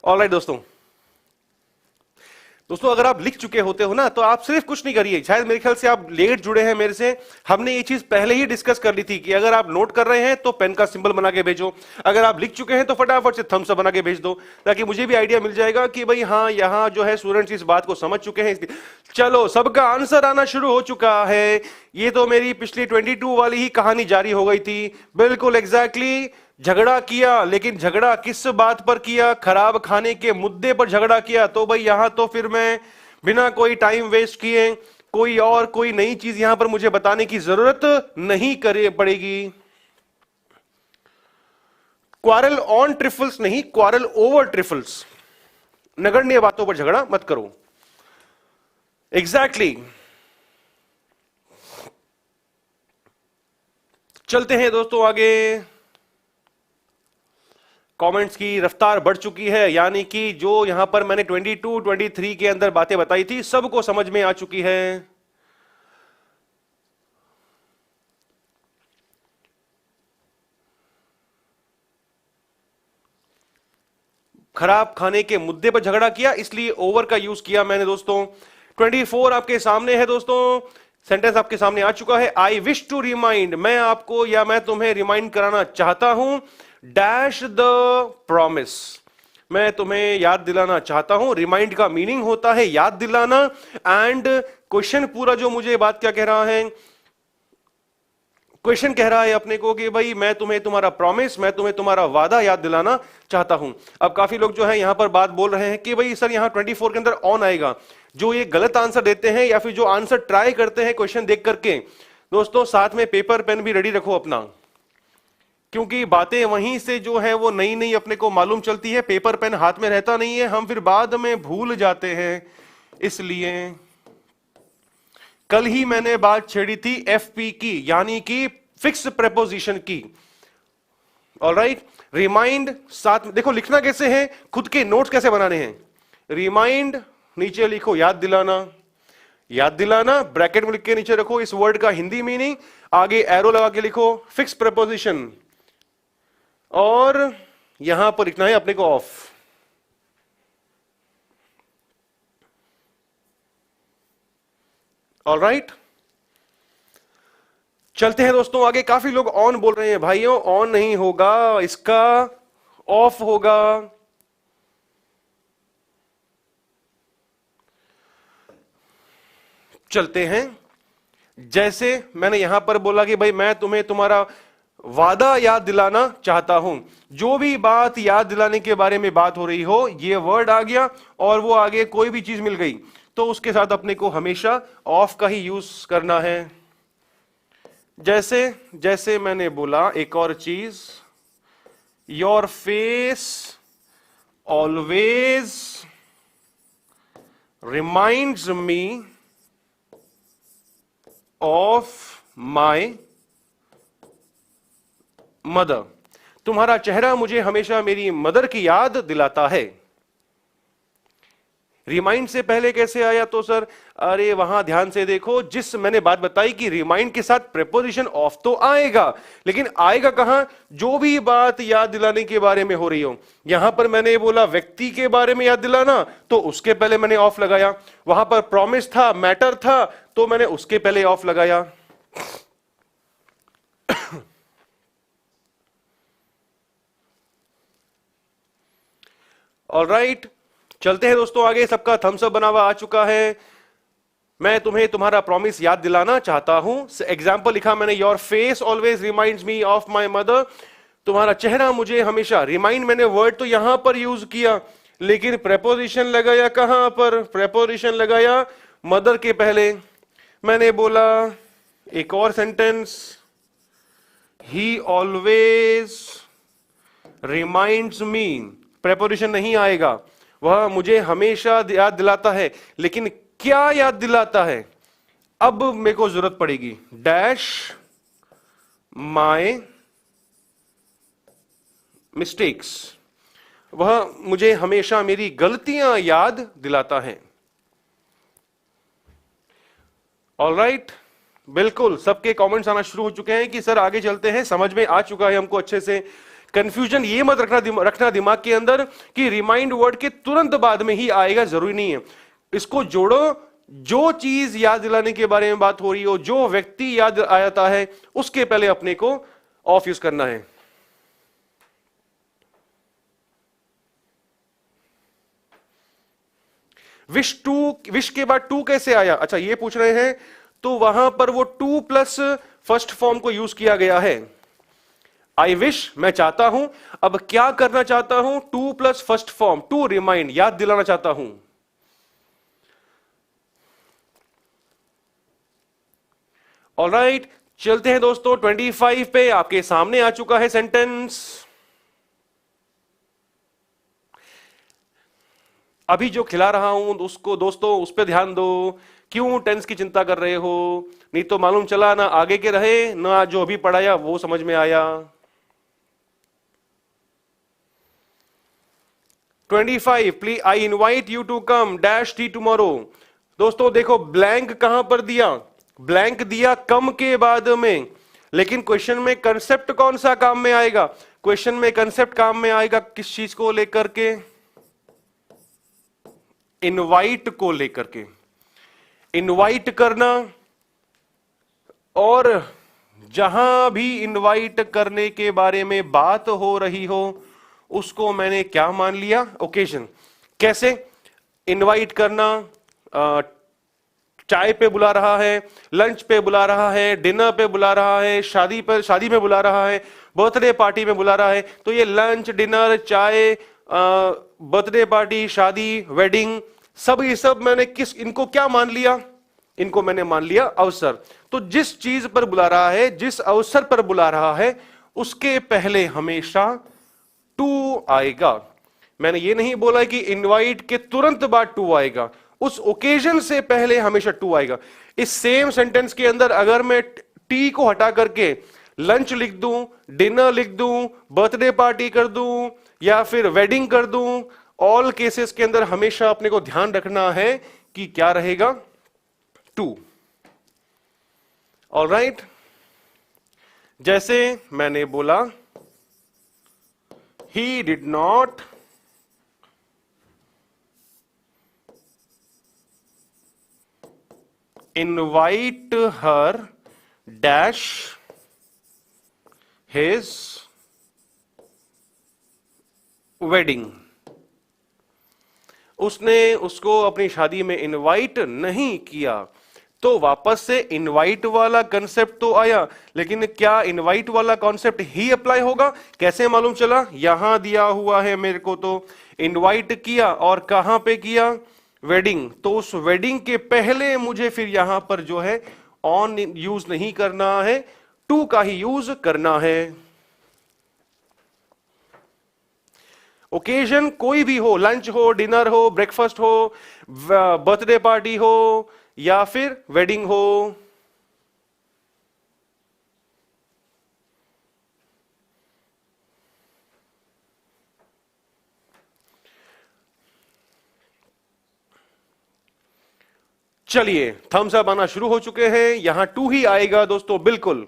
ऑलराइट दोस्तों अगर आप लिख चुके होते हो ना तो आप सिर्फ कुछ नहीं करिए, शायद मेरे ख्याल से आप लेट जुड़े हैं मेरे से, हमने ये चीज पहले ही डिस्कस कर ली थी कि अगर आप नोट कर रहे हैं तो पेन का सिंबल बना के भेजो, अगर आप लिख चुके हैं तो फटाफट से थम्स अप बना के भेज दो, ताकि मुझे भी आइडिया मिल जाएगा कि भाई हाँ यहां जो है स्टूडेंट्स इस बात को समझ चुके हैं। चलो सबका आंसर आना शुरू हो चुका है, ये तो मेरी पिछली 22 वाली ही कहानी जारी हो गई थी, बिल्कुल एग्जैक्टली। झगड़ा किया, लेकिन झगड़ा किस बात पर किया, खराब खाने के मुद्दे पर झगड़ा किया, तो भाई यहां तो फिर मैं बिना कोई टाइम वेस्ट किए कोई नई चीज यहां पर मुझे बताने की जरूरत नहीं करे पड़ेगी। क्वारल ऑन ट्रिफल्स नहीं, क्वारल ओवर ट्रिफल्स, नगण्य बातों पर झगड़ा मत करो। एग्जैक्टली चलते हैं दोस्तों आगे, कमेंट्स की रफ्तार बढ़ चुकी है, यानी कि जो यहां पर मैंने 22, 23 के अंदर बातें बताई थी सबको समझ में आ चुकी है। खराब खाने के मुद्दे पर झगड़ा किया इसलिए ओवर का यूज किया मैंने दोस्तों। 24 आपके सामने है दोस्तों, सेंटेंस आपके सामने आ चुका है, आई विश टू रिमाइंड, मैं आपको या मैं तुम्हें रिमाइंड कराना चाहता हूं, डैश द प्रॉमिस, मैं तुम्हें याद दिलाना चाहता हूं। रिमाइंड का मीनिंग होता है याद दिलाना, एंड क्वेश्चन पूरा जो मुझे बात क्या कह रहा है, क्वेश्चन कह रहा है अपने को कि भाई मैं तुम्हें तुम्हारा प्रॉमिस, मैं तुम्हें तुम्हारा वादा याद दिलाना चाहता हूं। अब काफी लोग जो है यहां पर बात बोल रहे हैं कि भाई सर यहां 24 के अंदर ऑन आएगा, जो ये गलत आंसर देते हैं या फिर जो आंसर ट्राई करते हैं क्वेश्चन देख करके, दोस्तों साथ में पेपर पेन भी रेडी रखो अपना, क्योंकि बातें वहीं से जो है वो नई नई अपने को मालूम चलती है, पेपर पेन हाथ में रहता नहीं है, हम फिर बाद में भूल जाते हैं। इसलिए कल ही मैंने बात छेड़ी थी एफपी की, यानी कि फिक्स प्रेपोजिशन की। ऑलराइट, रिमाइंड साथ में देखो लिखना कैसे है, खुद के नोट्स कैसे बनाने हैं। रिमाइंड नीचे लिखो याद दिलाना, याद दिलाना ब्रैकेट में लिख के नीचे रखो इस वर्ड का हिंदी मीनिंग, आगे एरो लगा के लिखो फिक्स प्रेपोजिशन, और यहां पर लिखना है अपने को ऑफ। ऑलराइट, चलते हैं दोस्तों आगे। काफी लोग ऑन बोल रहे हैं, भाइयों ऑन नहीं होगा, इसका ऑफ होगा। चलते हैं, जैसे मैंने यहां पर बोला कि भाई मैं तुम्हें तुम्हारा वादा याद दिलाना चाहता हूं, जो भी बात याद दिलाने के बारे में बात हो रही हो, ये वर्ड आ गया और वो आगे कोई भी चीज मिल गई तो उसके साथ अपने को हमेशा ऑफ का ही यूज करना है। जैसे जैसे मैंने बोला एक और चीज, your face always reminds me of my mother, तुम्हारा चेहरा मुझे हमेशा मेरी मदर की याद दिलाता है। रिमाइंड से पहले कैसे आया, तो सर अरे वहां ध्यान से देखो, जिस मैंने बात बताई कि रिमाइंड के साथ प्रेपोजिशन ऑफ तो आएगा, लेकिन आएगा कहां, जो भी बात याद दिलाने के बारे में हो रही हो। यहां पर मैंने बोला व्यक्ति के बारे में याद दिलाना, तो उसके पहले मैंने ऑफ लगाया, वहां पर प्रॉमिस था, मैटर था, तो मैंने उसके पहले ऑफ लगाया। ऑलराइट, चलते हैं दोस्तों आगे, सबका थम्स अप बना हुआ आ चुका है। मैं तुम्हें तुम्हारा प्रॉमिस याद दिलाना चाहता हूं। एग्जाम्पल लिखा मैंने, your face always reminds me of my mother. तुम्हारा चेहरा मुझे हमेशा, रिमाइंड मैंने वर्ड तो यहां पर यूज किया, लेकिन प्रेपोजिशन लगाया कहां पर? प्रेपोजिशन लगाया मदर के पहले। मैंने बोला एक और सेंटेंस, ही ऑलवेज रिमाइंड्स मी, प्रेपोजिशन नहीं आएगा, वह मुझे हमेशा याद दिलाता है। लेकिन क्या याद दिलाता है? अब मेरे को जरूरत पड़ेगी, डैश माय मिस्टेक्स, वह मुझे हमेशा मेरी गलतियां याद दिलाता है। ऑलराइट, बिल्कुल सबके कमेंट्स आना शुरू हो चुके हैं कि सर आगे चलते हैं, समझ में आ चुका है हमको अच्छे से। कंफ्यूजन ये मत रखना दिमाग के अंदर कि रिमाइंड वर्ड के तुरंत बाद में ही आएगा, जरूरी नहीं है। इसको जोड़ो, जो चीज याद दिलाने के बारे में बात हो रही हो, जो व्यक्ति याद आता है, उसके पहले अपने को ऑफ यूज करना है। विश के बाद टू कैसे आया? अच्छा ये पूछ रहे हैं, तो वहां पर वो टू प्लस फर्स्ट फॉर्म को यूज किया गया है। आई विश, मैं चाहता हूं। अब क्या करना चाहता हूं? To plus first form, to remind, याद दिलाना चाहता हूं। ऑलराइट, चलते हैं दोस्तों 25 पे। आपके सामने आ चुका है सेंटेंस। अभी जो खिला रहा हूं उसको दोस्तों उस पर ध्यान दो। क्यों टेंस की चिंता कर रहे हो? नहीं तो मालूम चला ना आगे के रहे, ना जो अभी पढ़ाया वो समझ में आया। 25, please I invite you to come dash tea tomorrow. दोस्तों देखो ब्लैंक कहां पर दिया? ब्लैंक दिया कम के बाद में, लेकिन क्वेश्चन में कंसेप्ट कौन सा काम में आएगा? क्वेश्चन में कंसेप्ट काम में आएगा किस चीज को लेकर के? इनवाइट को लेकर के। इनवाइट करना, और जहां भी इनवाइट करने के बारे में बात हो रही हो उसको मैंने क्या मान लिया? ओकेजन। कैसे इनवाइट करना? चाय पे बुला रहा है, लंच पे बुला रहा है, डिनर पे बुला रहा है, शादी में बुला रहा है, बर्थडे पार्टी में बुला रहा है। तो ये लंच, डिनर, चाय, बर्थडे पार्टी, शादी, वेडिंग, सब ये सब मैंने इनको क्या मान लिया? इनको मैंने मान लिया अवसर। तो जिस चीज पर बुला रहा है, जिस अवसर पर बुला रहा है, उसके पहले हमेशा टू आएगा। मैंने ये नहीं बोला कि इनवाइट के तुरंत बाद टू आएगा, उस ओकेजन से पहले हमेशा टू आएगा। इस सेम सेंटेंस के अंदर अगर मैं टी को हटा करके लंच लिख दूं, डिनर लिख दूं, बर्थडे पार्टी कर दूं, या फिर वेडिंग कर दूं, ऑल केसेस के अंदर हमेशा अपने को ध्यान रखना है कि क्या रहेगा? टू। ऑलराइट, जैसे मैंने बोला he did not invite her dash his wedding. उसने उसको अपनी शादी में इनवाइट नहीं किया। तो वापस से इनवाइट वाला कंसेप्ट तो आया, लेकिन क्या इनवाइट वाला कॉन्सेप्ट ही अप्लाई होगा? कैसे मालूम चला? यहां दिया हुआ है मेरे को, तो इनवाइट किया और कहां पे किया? वेडिंग। तो उस वेडिंग के पहले मुझे फिर यहां पर जो है ऑन यूज नहीं करना है, टू का ही यूज करना है। ओकेजन कोई भी हो, लंच हो, डिनर हो, ब्रेकफास्ट हो, बर्थडे पार्टी हो, या फिर वेडिंग हो। चलिए, थम्स अप आना शुरू हो चुके हैं। यहां टू ही आएगा दोस्तों, बिल्कुल।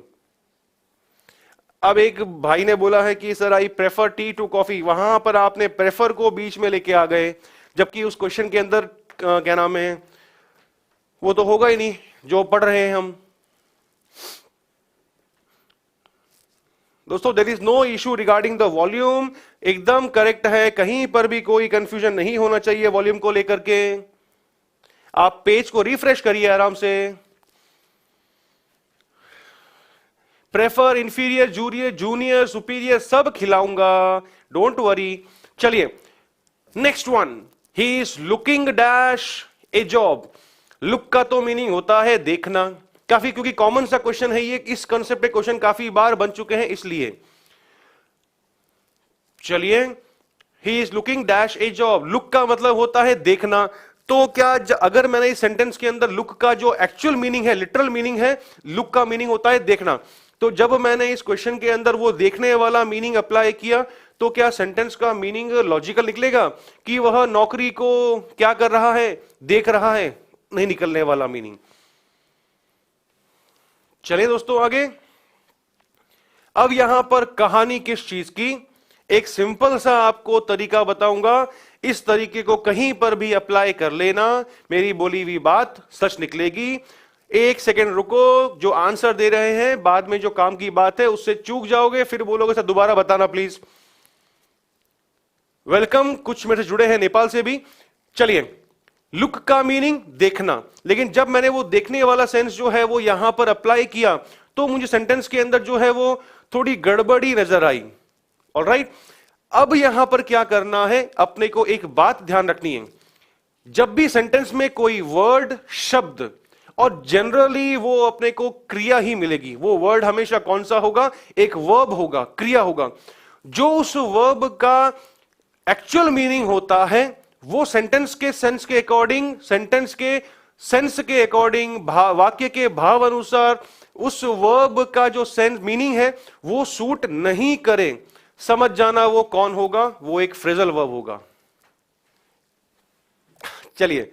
अब एक भाई ने बोला है कि sir I prefer tea to coffee, वहां पर आपने प्रेफर को बीच में लेके आ गए, जबकि उस क्वेश्चन के अंदर क्या नाम है, वो तो होगा ही नहीं जो पढ़ रहे हैं हम। दोस्तों there is no issue regarding the volume, एकदम करेक्ट है, कहीं पर भी कोई कंफ्यूजन नहीं होना चाहिए वॉल्यूम को लेकर के। आप पेज को रिफ्रेश करिए आराम से। Prefer, inferior, junior, junior, superior सब खिलाऊंगा, डोंट वरी। चलिए next one, he is looking dash A job. Look का तो मीनिंग होता है देखना, काफी क्योंकि कॉमन सा क्वेश्चन है ये, इस कंसेप्ट पे क्वेश्चन काफी बार बन चुके हैं इसलिए। चलिए, he is looking dash A job, look का मतलब होता है देखना। तो क्या अगर मैंने इस सेंटेंस के अंदर लुक का जो एक्चुअल मीनिंग है, लिटरल मीनिंग है, लुक का मीनिंग होता है देखना, तो जब मैंने इस क्वेश्चन के अंदर वो देखने वाला मीनिंग अप्लाई किया तो क्या सेंटेंस का मीनिंग लॉजिकल निकलेगा कि वह नौकरी को क्या कर रहा है, देख रहा है? नहीं निकलने वाला मीनिंग। चलिए दोस्तों आगे। अब यहां पर कहानी किस चीज की, एक सिंपल सा आपको तरीका बताऊंगा, इस तरीके को कहीं पर भी अप्लाई कर लेना, मेरी बोली हुई बात सच निकलेगी। एक सेकेंड रुको, जो आंसर दे रहे हैं बाद में जो काम की बात है उससे चूक जाओगे, फिर बोलोगे सर दोबारा बताना प्लीज। वेलकम, कुछ मेरे से जुड़े हैं नेपाल से भी। चलिए, लुक का मीनिंग देखना, लेकिन जब मैंने वो देखने वाला सेंस जो है वो यहां पर अप्लाई किया तो मुझे सेंटेंस के अंदर जो है वो थोड़ी गड़बड़ी नजर आई। ऑलराइट, अब यहां पर क्या करना है, अपने को एक बात ध्यान रखनी है, जब भी सेंटेंस में कोई वर्ड, शब्द, और जनरली वो अपने को क्रिया ही मिलेगी, वो वर्ड हमेशा कौन सा होगा, एक वर्ब होगा, क्रिया होगा, जो उस वर्ब का एक्चुअल मीनिंग होता है वो सेंटेंस के सेंस के अकॉर्डिंग, सेंटेंस के सेंस के अकॉर्डिंग, वाक्य के भाव अनुसार उस वर्ब का जो सेंस मीनिंग है वो सूट नहीं करे, समझ जाना वो कौन होगा, वो एक फ्रेजल वर्ब होगा। चलिए,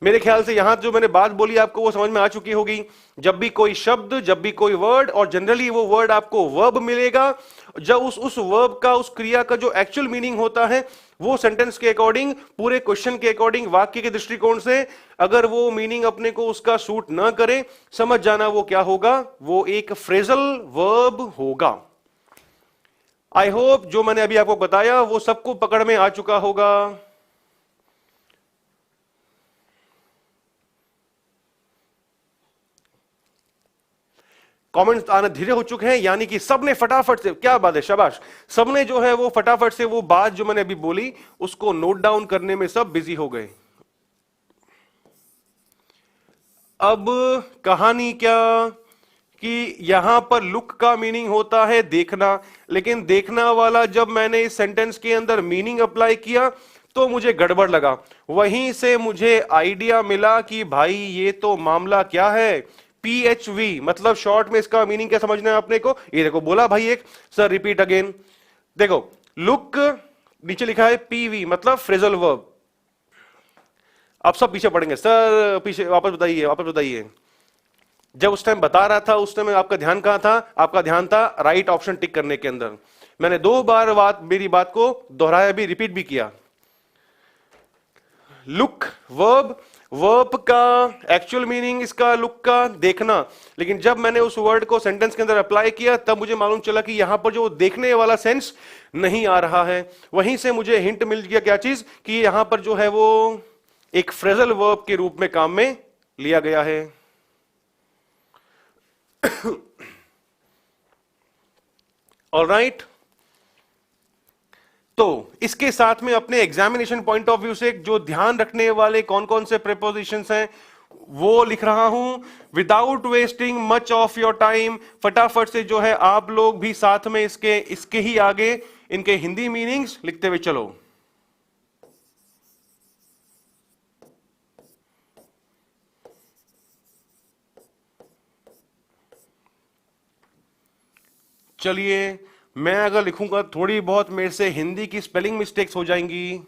मेरे ख्याल से यहां जो मैंने बात बोली आपको वो समझ में आ चुकी होगी। जब भी कोई शब्द, जब भी कोई वर्ड, और जनरली वो वर्ड आपको वर्ब मिलेगा, जब उस वर्ब का, उस क्रिया का जो एक्चुअल मीनिंग होता है वो सेंटेंस के अकॉर्डिंग, पूरे क्वेश्चन के अकॉर्डिंग, वाक्य के दृष्टिकोण से अगर वो मीनिंग अपने को उसका सूट ना करे, समझ जाना वो क्या होगा, वो एक फ्रेजल वर्ब होगा। आई होप जो मैंने अभी आपको बताया वो सबको पकड़ में आ चुका होगा। कमेंट्स आना धीरे हो चुके हैं, यानी कि सबने फटाफट से, क्या बात है, शाबाश, सबने जो है वो फटाफट से वो बात जो मैंने अभी बोली उसको नोट डाउन करने में सब बिजी हो गए। अब कहानी क्या कि यहां पर लुक का मीनिंग होता है देखना, लेकिन देखना वाला जब मैंने इस सेंटेंस के अंदर मीनिंग अप्लाई किया तो मुझे गड़बड़ लगा। वहीं से मुझे आइडिया मिला कि भाई ये तो मामला क्या है, PHV, मतलब शॉर्ट में इसका मीनिंग क्या समझना है अपने को। ये देखो बोला भाई एक, सर रिपीट अगेन, देखो लुक नीचे लिखा है PV मतलब फ्रेजल वर्ब। आप सब पीछे पढ़ेंगे, सर पीछे वापस बताइए, वापस बताइए। जब उस टाइम बता रहा था उस टाइम आपका ध्यान कहां था, आपका ध्यान था राइट ऑप्शन टिक करने के अंदर। मैंने 2 बार मेरी बात को दोहराया भी, रिपीट भी किया। लुक वर्ब, वर्ब का एक्चुअल मीनिंग इसका लुक का देखना, लेकिन जब मैंने उस वर्ड को सेंटेंस के अंदर अप्लाई किया तब मुझे मालूम चला कि यहां पर जो देखने वाला सेंस नहीं आ रहा है। वहीं से मुझे हिंट मिल गया, क्या चीज, कि यहां पर जो है वो एक फ्रेजल वर्ब के रूप में काम में लिया गया है। ऑलराइट, तो इसके साथ में अपने एग्जामिनेशन पॉइंट ऑफ व्यू से जो ध्यान रखने वाले कौन कौन से प्रीपोजिशंस हैं वो लिख रहा हूं, without wasting much of your time. फटाफट से जो है आप लोग भी साथ में इसके ही आगे इनके हिंदी मीनिंग्स लिखते हुए चलो। चलिए, मैं अगर लिखूंगा थोड़ी बहुत मेरे से हिंदी की स्पेलिंग मिस्टेक्स हो जाएंगी।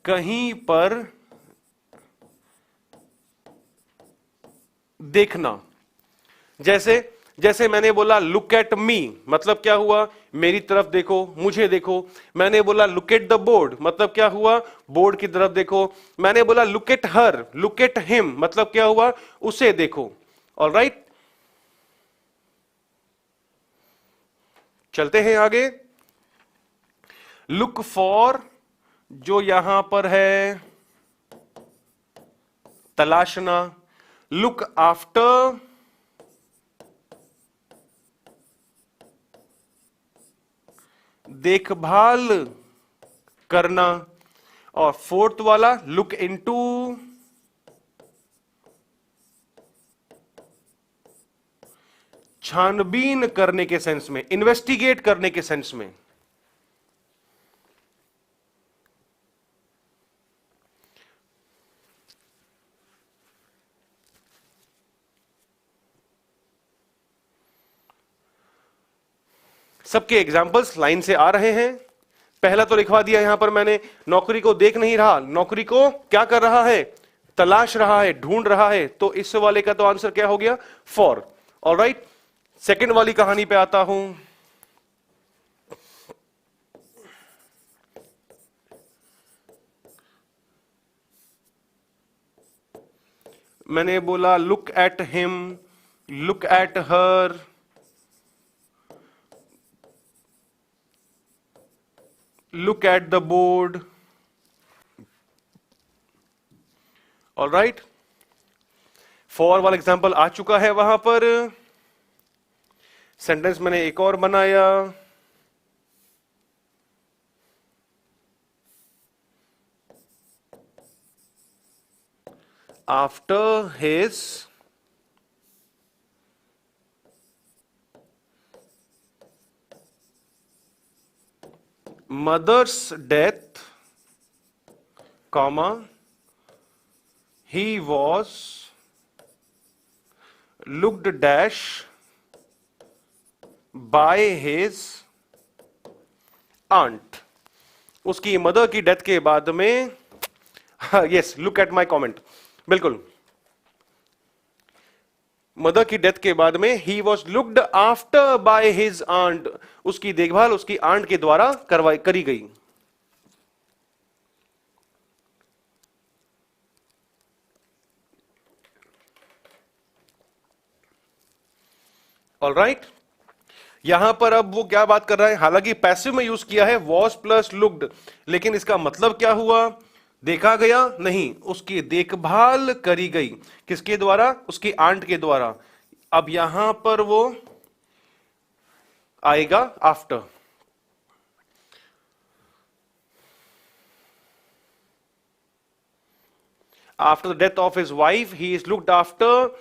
कहीं पर देखना, जैसे मैंने बोला लुक एट मी, मतलब क्या हुआ, मेरी तरफ देखो, मुझे देखो। मैंने बोला लुक एट द बोर्ड, मतलब क्या हुआ, बोर्ड की तरफ देखो। मैंने बोला look at her, look at him, मतलब क्या हुआ, उसे देखो। ऑलराइट, चलते हैं आगे। लुक फॉर जो यहां पर है तलाशना, लुक आफ्टर देखभाल करना, और फोर्थ वाला लुक इनटू छानबीन करने के सेंस में, इन्वेस्टिगेट करने के सेंस में। सबके एग्जाम्पल्स लाइन से आ रहे हैं। पहला तो लिखवा दिया यहां पर मैंने, नौकरी को देख नहीं रहा, नौकरी को क्या कर रहा है, तलाश रहा है, ढूंढ रहा है, तो इस वाले का तो आंसर क्या हो गया, फॉर। ऑलराइट, सेकंड वाली कहानी पे आता हूं। मैंने बोला look at him, look at her, look at the board. All right, for वाला एग्जाम्पल आ चुका है वहां पर। सेंटेंस मैंने एक और बनाया, after his mother's death, comma, he was looked dash by his aunt. उसकी मदर की डेथ के बाद में, yes, look at my comment, बिल्कुल, मदर की डेथ के बाद में he was looked after by his aunt, उसकी देखभाल उसकी आंट के द्वारा करी गई। ऑलराइट, यहां पर अब वो क्या बात कर रहा है, हालांकि पैसिव में यूज किया है वॉज प्लस लुक्ड, लेकिन इसका मतलब क्या हुआ, देखा गया नहीं, उसकी देखभाल करी गई, किसके द्वारा, उसकी आंट के द्वारा। अब यहां पर वो आएगा after. After the death of his wife he is looked after,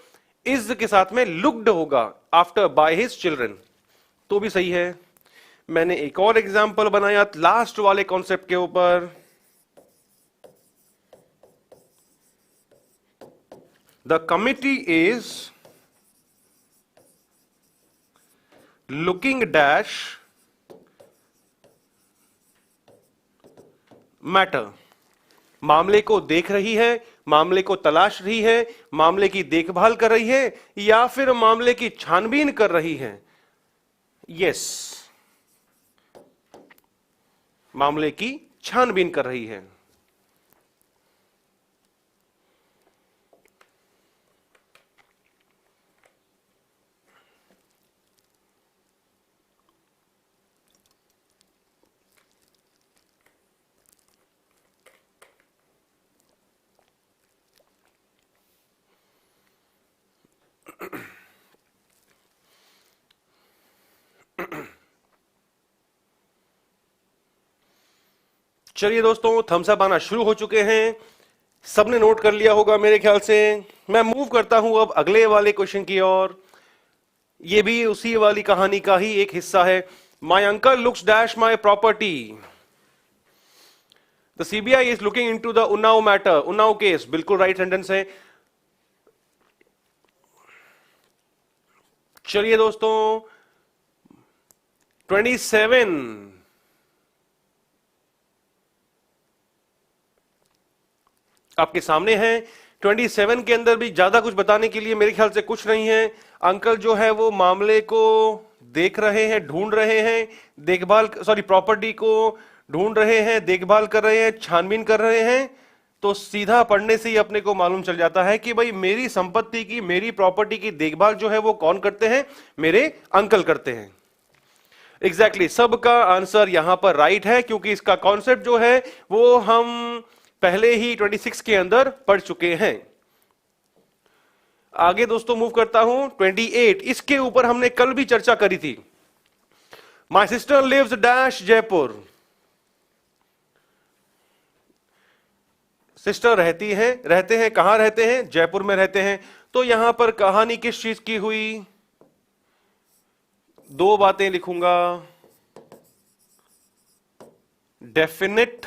is के साथ में लुक्ड होगा आफ्टर बाय हिज चिल्ड्रन, तो भी सही है। मैंने एक और एग्जाम्पल बनाया लास्ट वाले कॉन्सेप्ट के ऊपर, the committee is looking dash matter, मामले को देख रही है, मामले को तलाश रही है, मामले की देखभाल कर रही है, या फिर मामले की छानबीन कर रही है। यस, मामले की छानबीन कर रही है। चलिए दोस्तों, थम्स अप आना शुरू हो चुके हैं, सबने नोट कर लिया होगा मेरे ख्याल से। मैं मूव करता हूं अब अगले वाले क्वेश्चन की ओर। ये भी उसी वाली कहानी का ही एक हिस्सा है। My uncle looks dash my property, the CBI is looking into the Unnao matter, Unnao case, बिल्कुल राइट सेंटेंस है। चलिए दोस्तों, 27 आपके सामने है। 27 के अंदर भी ज्यादा कुछ बताने के लिए मेरे ख्याल से कुछ नहीं है। अंकल जो है वो मामले को देख रहे हैं, ढूंढ रहे हैं, देखभाल, सॉरी, प्रॉपर्टी को ढूंढ रहे हैं, देखभाल कर रहे हैं, छानबीन कर रहे हैं। तो सीधा पढ़ने से ही अपने को मालूम चल जाता है कि भाई मेरी संपत्ति की, मेरी प्रॉपर्टी की देखभाल जो है वो कौन करते हैं, मेरे अंकल करते हैं। एग्जैक्टली सबका आंसर यहां पर राइट है, क्योंकि इसका कॉन्सेप्ट जो है वो हम पहले ही 26 के अंदर पढ़ चुके हैं। आगे दोस्तों मूव करता हूं 28, इसके ऊपर हमने कल भी चर्चा करी थी। My sister lives dash Jaipur. Sister रहते हैं कहां रहते हैं? जयपुर में रहते हैं। तो यहां पर कहानी किस चीज की हुई? दो बातें लिखूंगा, डेफिनेट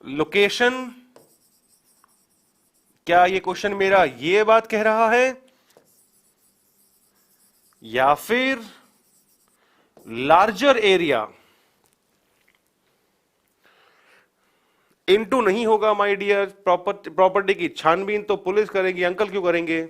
लोकेशन। क्या ये क्वेश्चन मेरा ये बात कह रहा है, या फिर लार्जर एरिया? इनटू नहीं होगा माय डियर। प्रॉपर्टी की छानबीन तो पुलिस करेगी, अंकल क्यों करेंगे?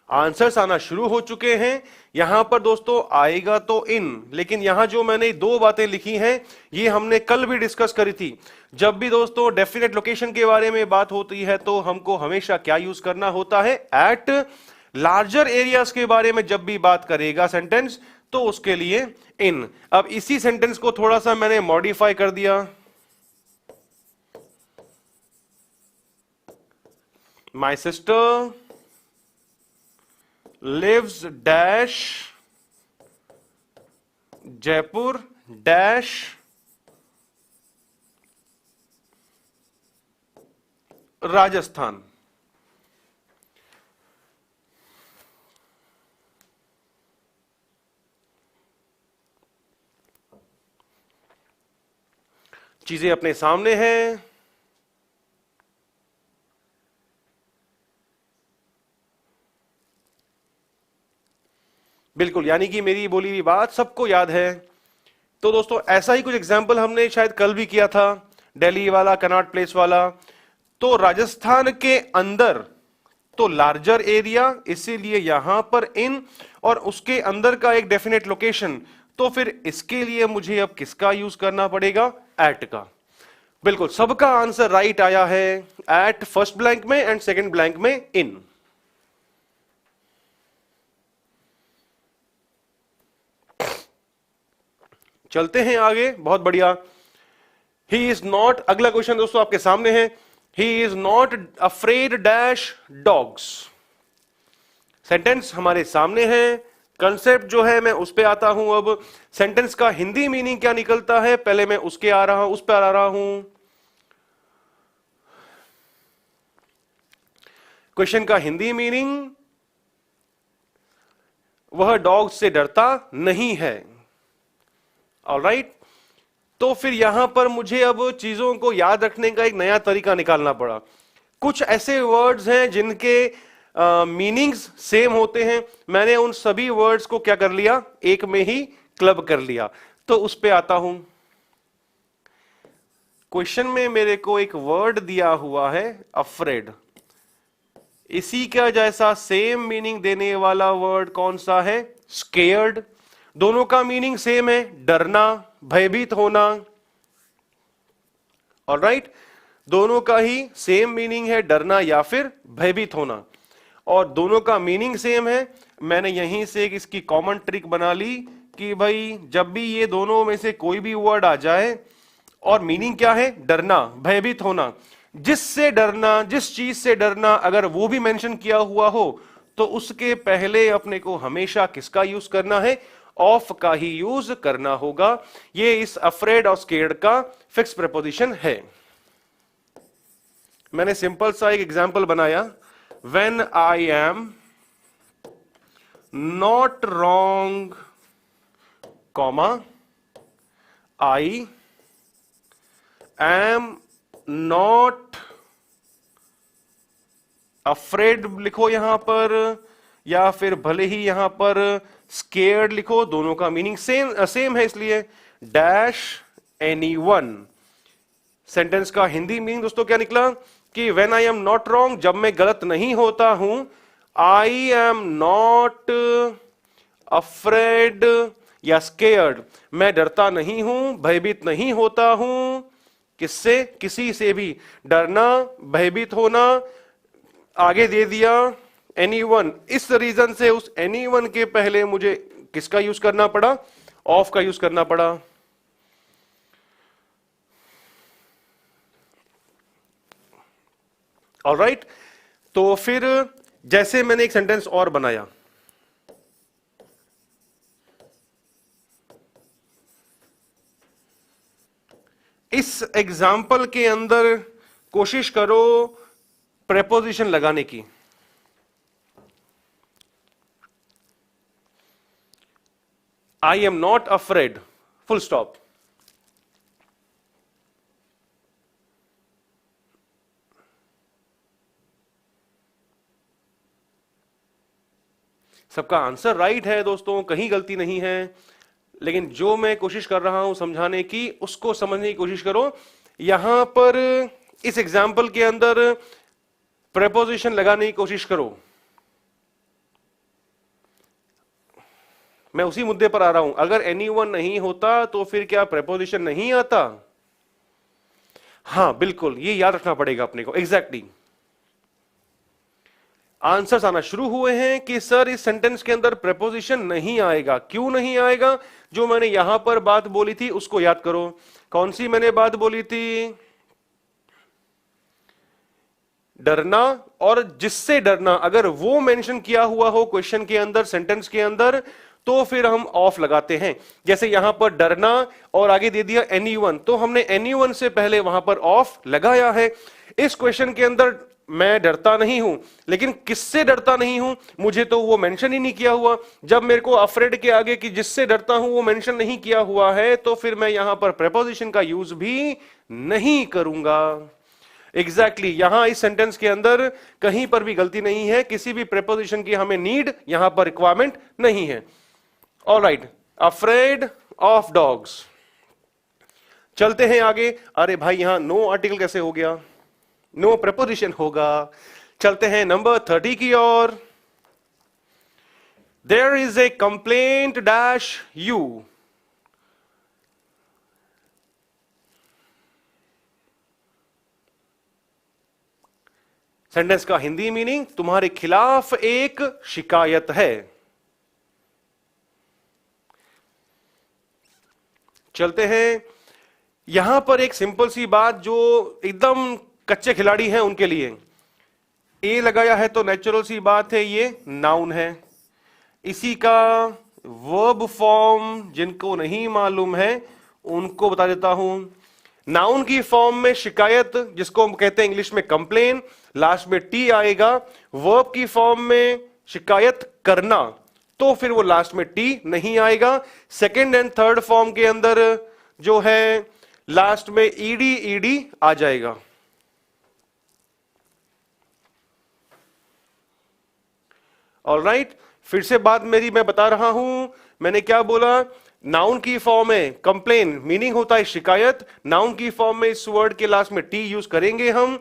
आंसर्स आना शुरू हो चुके हैं। यहां पर दोस्तों आएगा तो इन, लेकिन यहां जो मैंने दो बातें लिखी हैं ये हमने कल भी डिस्कस करी थी। जब भी दोस्तों डेफिनेट लोकेशन के बारे में बात होती है तो हमको हमेशा क्या यूज करना होता है? एट। लार्जर एरियाज के बारे में जब भी बात करेगा सेंटेंस तो उसके लिए इन। अब इसी सेंटेंस को थोड़ा सा मैंने मॉडिफाई कर दिया। My sister lives dash Jaipur dash Rajasthan. चीजें अपने सामने हैं। बिल्कुल, यानी कि मेरी बोली हुई बात सबको याद है। तो दोस्तों ऐसा ही कुछ एग्जाम्पल हमने शायद कल भी किया था, दिल्ली वाला, कनॉट प्लेस वाला। तो राजस्थान के अंदर तो लार्जर एरिया, इसीलिए यहां पर इन, और उसके अंदर का एक डेफिनेट लोकेशन। तो फिर इसके लिए मुझे अब किसका यूज करना पड़ेगा? एट का। बिल्कुल, सबका आंसर राइट आया है। एट फर्स्ट ब्लैंक में एंड सेकंड ब्लैंक में इन। चलते हैं आगे, बहुत बढ़िया। ही इज नॉट, अगला क्वेश्चन दोस्तों आपके सामने है। He is not afraid dash dogs. Sentence हमारे सामने है। कंसेप्ट जो है मैं उस पे आता हूं। अब सेंटेंस का हिंदी मीनिंग क्या निकलता है, पहले मैं उसके आ रहा हूं, उस पर आ रहा हूं। क्वेश्चन का हिंदी मीनिंग, वह डॉग से डरता नहीं है। ऑलराइट, तो फिर यहां पर मुझे अब चीजों को याद रखने का एक नया तरीका निकालना पड़ा। कुछ ऐसे वर्ड्स हैं जिनके मीनिंग्स सेम होते हैं। मैंने उन सभी वर्ड्स को क्या कर लिया? एक में ही क्लब कर लिया। तो उस पे आता हूं। क्वेश्चन में मेरे को एक वर्ड दिया हुआ है अफ्रेड। इसी का जैसा सेम मीनिंग देने वाला वर्ड कौन सा है? स्केयर्ड। दोनों का मीनिंग सेम है, डरना, भयभीत होना। ऑलराइट, दोनों का ही सेम मीनिंग है, डरना या फिर भयभीत होना, और दोनों का मीनिंग सेम है। मैंने यहीं से एक इसकी कॉमन ट्रिक बना ली कि भाई जब भी ये दोनों में से कोई भी वर्ड आ जाए और मीनिंग क्या है? डरना, भयभीत होना, जिससे डरना, जिस चीज से डरना, अगर वो भी मेंशन किया हुआ हो तो उसके पहले अपने को हमेशा किसका यूज करना है? ऑफ का ही यूज करना होगा। ये इस अफ्रेड और स्केर्ड का फिक्स प्रीपोजिशन है। मैंने सिंपल सा एक एग्जांपल बनाया। When I am not wrong, comma, I am not afraid लिखो यहां पर, या फिर भले ही यहां पर स्केर्ड लिखो, दोनों का मीनिंग सेम है, इसलिए डैश एनीवन। सेंटेंस का हिंदी मीनिंग दोस्तों क्या निकला कि when I am not wrong, जब मैं गलत नहीं होता हूं, आई एम नॉट अफ्रेड या स्केयर्ड, मैं डरता नहीं हूं, भयभीत नहीं होता हूं। किससे? किसी से भी। डरना, भयभीत होना, आगे दे दिया एनीवन, इस रीजन से उस एनीवन के पहले मुझे किसका यूज करना पड़ा? ऑफ का यूज करना पड़ा। ऑलराइट, तो फिर जैसे मैंने एक सेंटेंस और बनाया, इस एग्जाम्पल के अंदर कोशिश करो प्रेपोजिशन लगाने की। I am not afraid, full stop. सबका आंसर राइट है दोस्तों, कहीं गलती नहीं है, लेकिन जो मैं कोशिश कर रहा हूं समझाने की, उसको समझने की कोशिश करो। यहां पर इस एग्जाम्पल के अंदर प्रेपोजिशन लगाने की कोशिश करो। मैं उसी मुद्दे पर आ रहा हूं, अगर एनीवन नहीं होता तो फिर क्या प्रेपोजिशन नहीं आता? हां बिल्कुल, ये याद रखना पड़ेगा अपने को। एग्जैक्टली आंसर्स आना शुरू हुए हैं कि सर इस सेंटेंस के अंदर प्रेपोजिशन नहीं आएगा। क्यों नहीं आएगा? जो मैंने यहां पर बात बोली थी उसको याद करो। कौन सी मैंने बात बोली थी? डरना और जिससे डरना, अगर वो मेंशन किया हुआ हो क्वेश्चन के अंदर, सेंटेंस के अंदर, तो फिर हम ऑफ लगाते हैं। जैसे यहां पर डरना और आगे दे दिया एनीवन, तो हमने एनीवन से पहले वहां पर ऑफ लगाया है। इस क्वेश्चन के अंदर मैं डरता नहीं हूं, लेकिन किससे डरता नहीं हूं मुझे तो वो मेंशन ही नहीं किया हुआ। जब मेरे को अफ्रेड के आगे कि जिससे डरता हूं वो मेंशन नहीं किया हुआ है, तो फिर मैं यहां पर प्रेपोजिशन का यूज भी नहीं करूंगा। एग्जैक्टली यहां इस सेंटेंस के अंदर कहीं पर भी गलती नहीं है, किसी भी प्रेपोजिशन की हमें नीड यहां पर रिक्वायरमेंट नहीं है। Alright, afraid of dogs. चलते हैं आगे। अरे भाई यहां नो आर्टिकल कैसे हो गया? नो प्रेपोजिशन होगा। चलते हैं नंबर 30 की ओर। There is a complaint dash you. Sentence का हिंदी मीनिंग, तुम्हारे खिलाफ एक शिकायत है। चलते हैं यहां पर एक सिंपल सी बात जो एकदम कच्चे खिलाड़ी हैं उनके लिए। ए लगाया है तो नेचुरल सी बात है, ये नाउन है। इसी का वर्ब फॉर्म जिनको नहीं मालूम है उनको बता देता हूं। नाउन की फॉर्म में शिकायत, जिसको हम कहते हैं इंग्लिश में कंप्लेन, लास्ट में टी आएगा। वर्ब की फॉर्म में शिकायत करना, तो फिर वो लास्ट में टी नहीं आएगा। सेकंड एंड थर्ड फॉर्म के अंदर जो है लास्ट में ईडी ईडी आ जाएगा। ऑलराइट, फिर से बात मेरी मैं बता रहा हूं, मैंने क्या बोला? नाउन की फॉर्म में कंप्लेन मीनिंग होता है शिकायत, नाउन की फॉर्म में इस वर्ड के लास्ट में टी यूज करेंगे हम।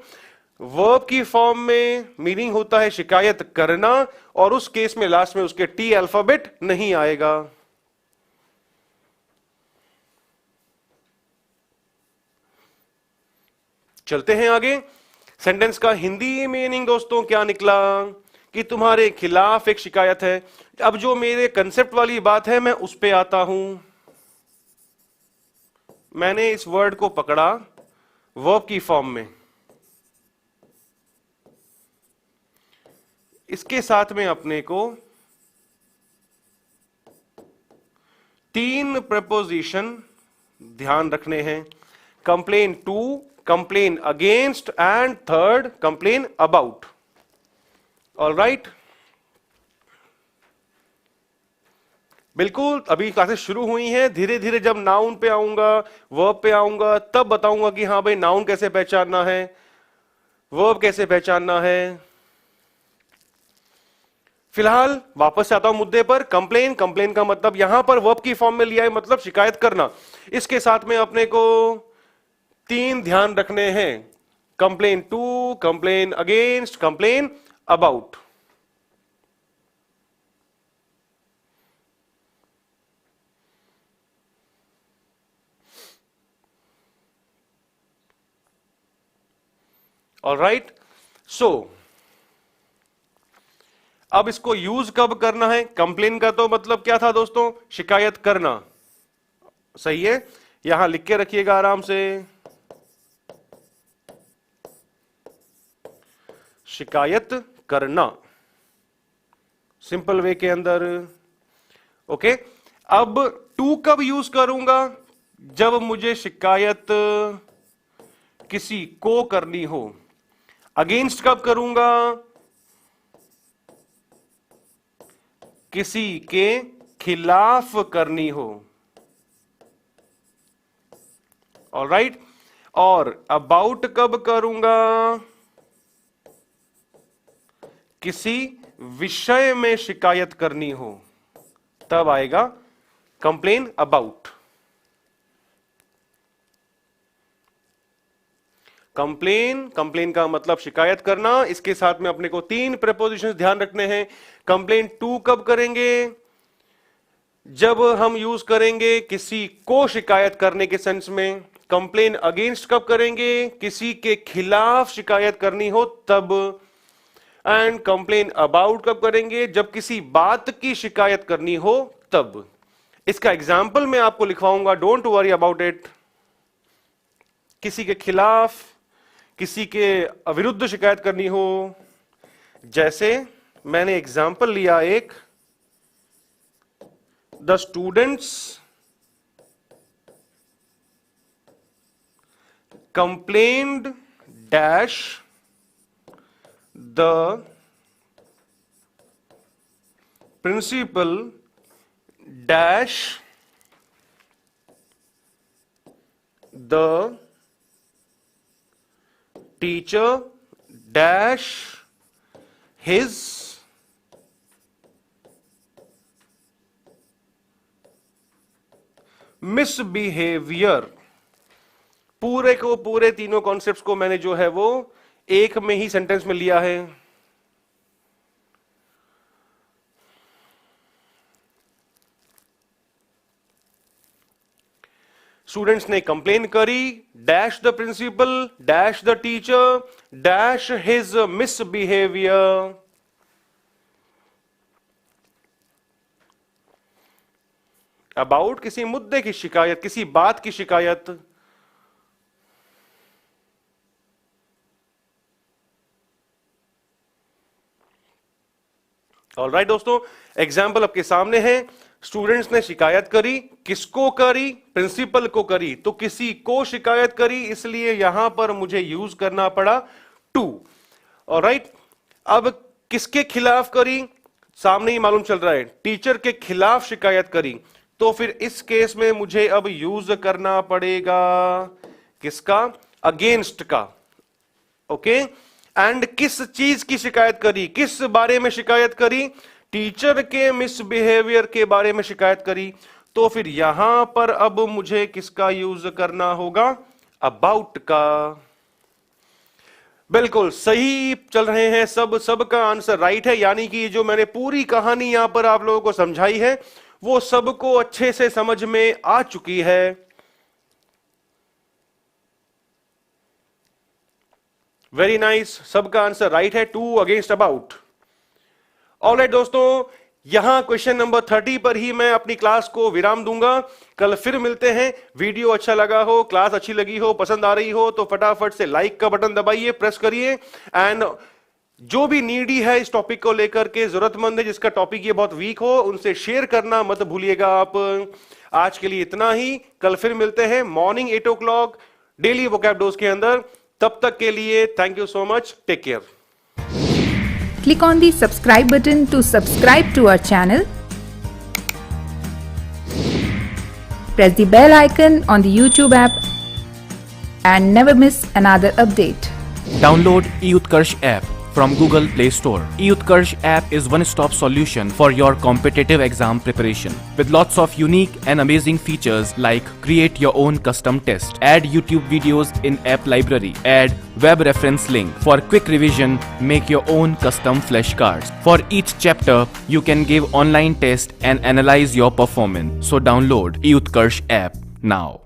वर्ब की फॉर्म में मीनिंग होता है शिकायत करना, और उस केस में लास्ट में उसके टी अल्फाबेट नहीं आएगा। चलते हैं आगे। सेंटेंस का हिंदी मीनिंग दोस्तों क्या निकला? कि तुम्हारे खिलाफ एक शिकायत है। अब जो मेरे कंसेप्ट वाली बात है मैं उस पे आता हूं। मैंने इस वर्ड को पकड़ा वर्ब की फॉर्म में, इसके साथ में अपने को 3 प्रपोजिशन ध्यान रखने हैं। Complain to, complain against and third complain about. Alright, बिल्कुल अभी क्लासेस शुरू हुई हैं, धीरे धीरे जब नाउन पे आऊंगा, वर्ब पे आऊंगा, तब बताऊंगा कि हाँ भाई नाउन कैसे पहचानना है, वर्ब कैसे पहचानना है। फिलहाल वापस से आता हूं मुद्दे पर। कंप्लेन, कंप्लेन का मतलब यहां पर वर्ब की फॉर्म में लिया है, मतलब शिकायत करना। इसके साथ में अपने को 3 ध्यान रखने हैं। Complain to, complain against, complain about. Alright, so अब इसको यूज कब करना है? कंप्लेन का तो मतलब क्या था दोस्तों? शिकायत करना, सही है, यहां लिख के रखिएगा आराम से, शिकायत करना, सिंपल वे के अंदर। ओके, अब टू कब यूज करूंगा? जब मुझे शिकायत किसी को करनी हो। अगेंस्ट कब करूंगा? किसी के खिलाफ करनी हो। ऑलराइट, और अबाउट कब करूंगा? किसी विषय में शिकायत करनी हो, तब आएगा कंप्लेन अबाउट। कंप्लेन का मतलब शिकायत करना। इसके साथ में अपने को 3 प्रीपोजिशंस ध्यान रखने हैं। कंप्लेन टू कब करेंगे? जब हम यूज करेंगे किसी को शिकायत करने के सेंस में। कंप्लेन अगेंस्ट कब करेंगे? किसी के खिलाफ शिकायत करनी हो तब। एंड कंप्लेन अबाउट कब करेंगे? जब किसी बात की शिकायत करनी हो तब। इसका एग्जाम्पल मैं आपको लिखवाऊंगा, डोंट वरी अबाउट इट। किसी के खिलाफ, किसी के अविरुद्ध शिकायत करनी हो, जैसे मैंने एग्जाम्पल लिया एक, the students complained dash the principal dash the teacher dash his misbehavior। पूरे को पूरे तीनों कॉन्सेप्ट्स को मैंने जो है वो एक में ही सेंटेंस में लिया है। स्टूडेंट्स ने कंप्लेन करी, dash the principal dash the teacher dash his misbehaviour. About किसी मुद्दे की शिकायत, किसी बात की शिकायत। ऑलराइट दोस्तों, एग्जाम्पल आपके सामने है। स्टूडेंट्स ने शिकायत करी, किसको करी? प्रिंसिपल को करी, तो किसी को शिकायत करी, इसलिए यहां पर मुझे यूज करना पड़ा टू। ऑलराइट, अब किसके खिलाफ करी? सामने ही मालूम चल रहा है, टीचर के खिलाफ शिकायत करी, तो फिर इस केस में मुझे अब यूज करना पड़ेगा किसका? अगेंस्ट का। ओके, एंड किस चीज की शिकायत करी? किस बारे में शिकायत करी? टीचर के मिसबिहेवियर के बारे में शिकायत करी, तो फिर यहां पर अब मुझे किसका यूज करना होगा? अबाउट का। बिल्कुल सही चल रहे हैं सब का आंसर राइट है। यानी कि जो मैंने पूरी कहानी यहां पर आप लोगों को समझाई है वो सबको अच्छे से समझ में आ चुकी है। वेरी नाइस, सबका आंसर राइट है, टू अगेंस्ट अबाउट। ऑलराइट दोस्तों, यहां क्वेश्चन नंबर 30 पर ही मैं अपनी क्लास को विराम दूंगा। कल फिर मिलते हैं। वीडियो अच्छा लगा हो, क्लास अच्छी लगी हो, पसंद आ रही हो तो फटाफट से लाइक का बटन दबाइए, प्रेस करिए। एंड जो भी नीडी है इस टॉपिक को लेकर के, जरूरतमंद है जिसका टॉपिक ये बहुत वीक हो, उनसे शेयर करना मत भूलिएगा आप। आज के लिए इतना ही, कल फिर मिलते हैं morning 8 o'clock daily vocab dose के अंदर। तब तक के लिए thank you so much, take care. Click on the subscribe button to subscribe to our channel. Press the bell icon on the YouTube app and never miss another update. Download eUtkarsh app from Google Play Store. eUtkarsh app is one-stop solution for your competitive exam preparation. With lots of unique and amazing features like create your own custom test, add YouTube videos in app library, add web reference link. For quick revision, make your own custom flashcards. For each chapter, you can give online test and analyze your performance. So download eUtkarsh app now.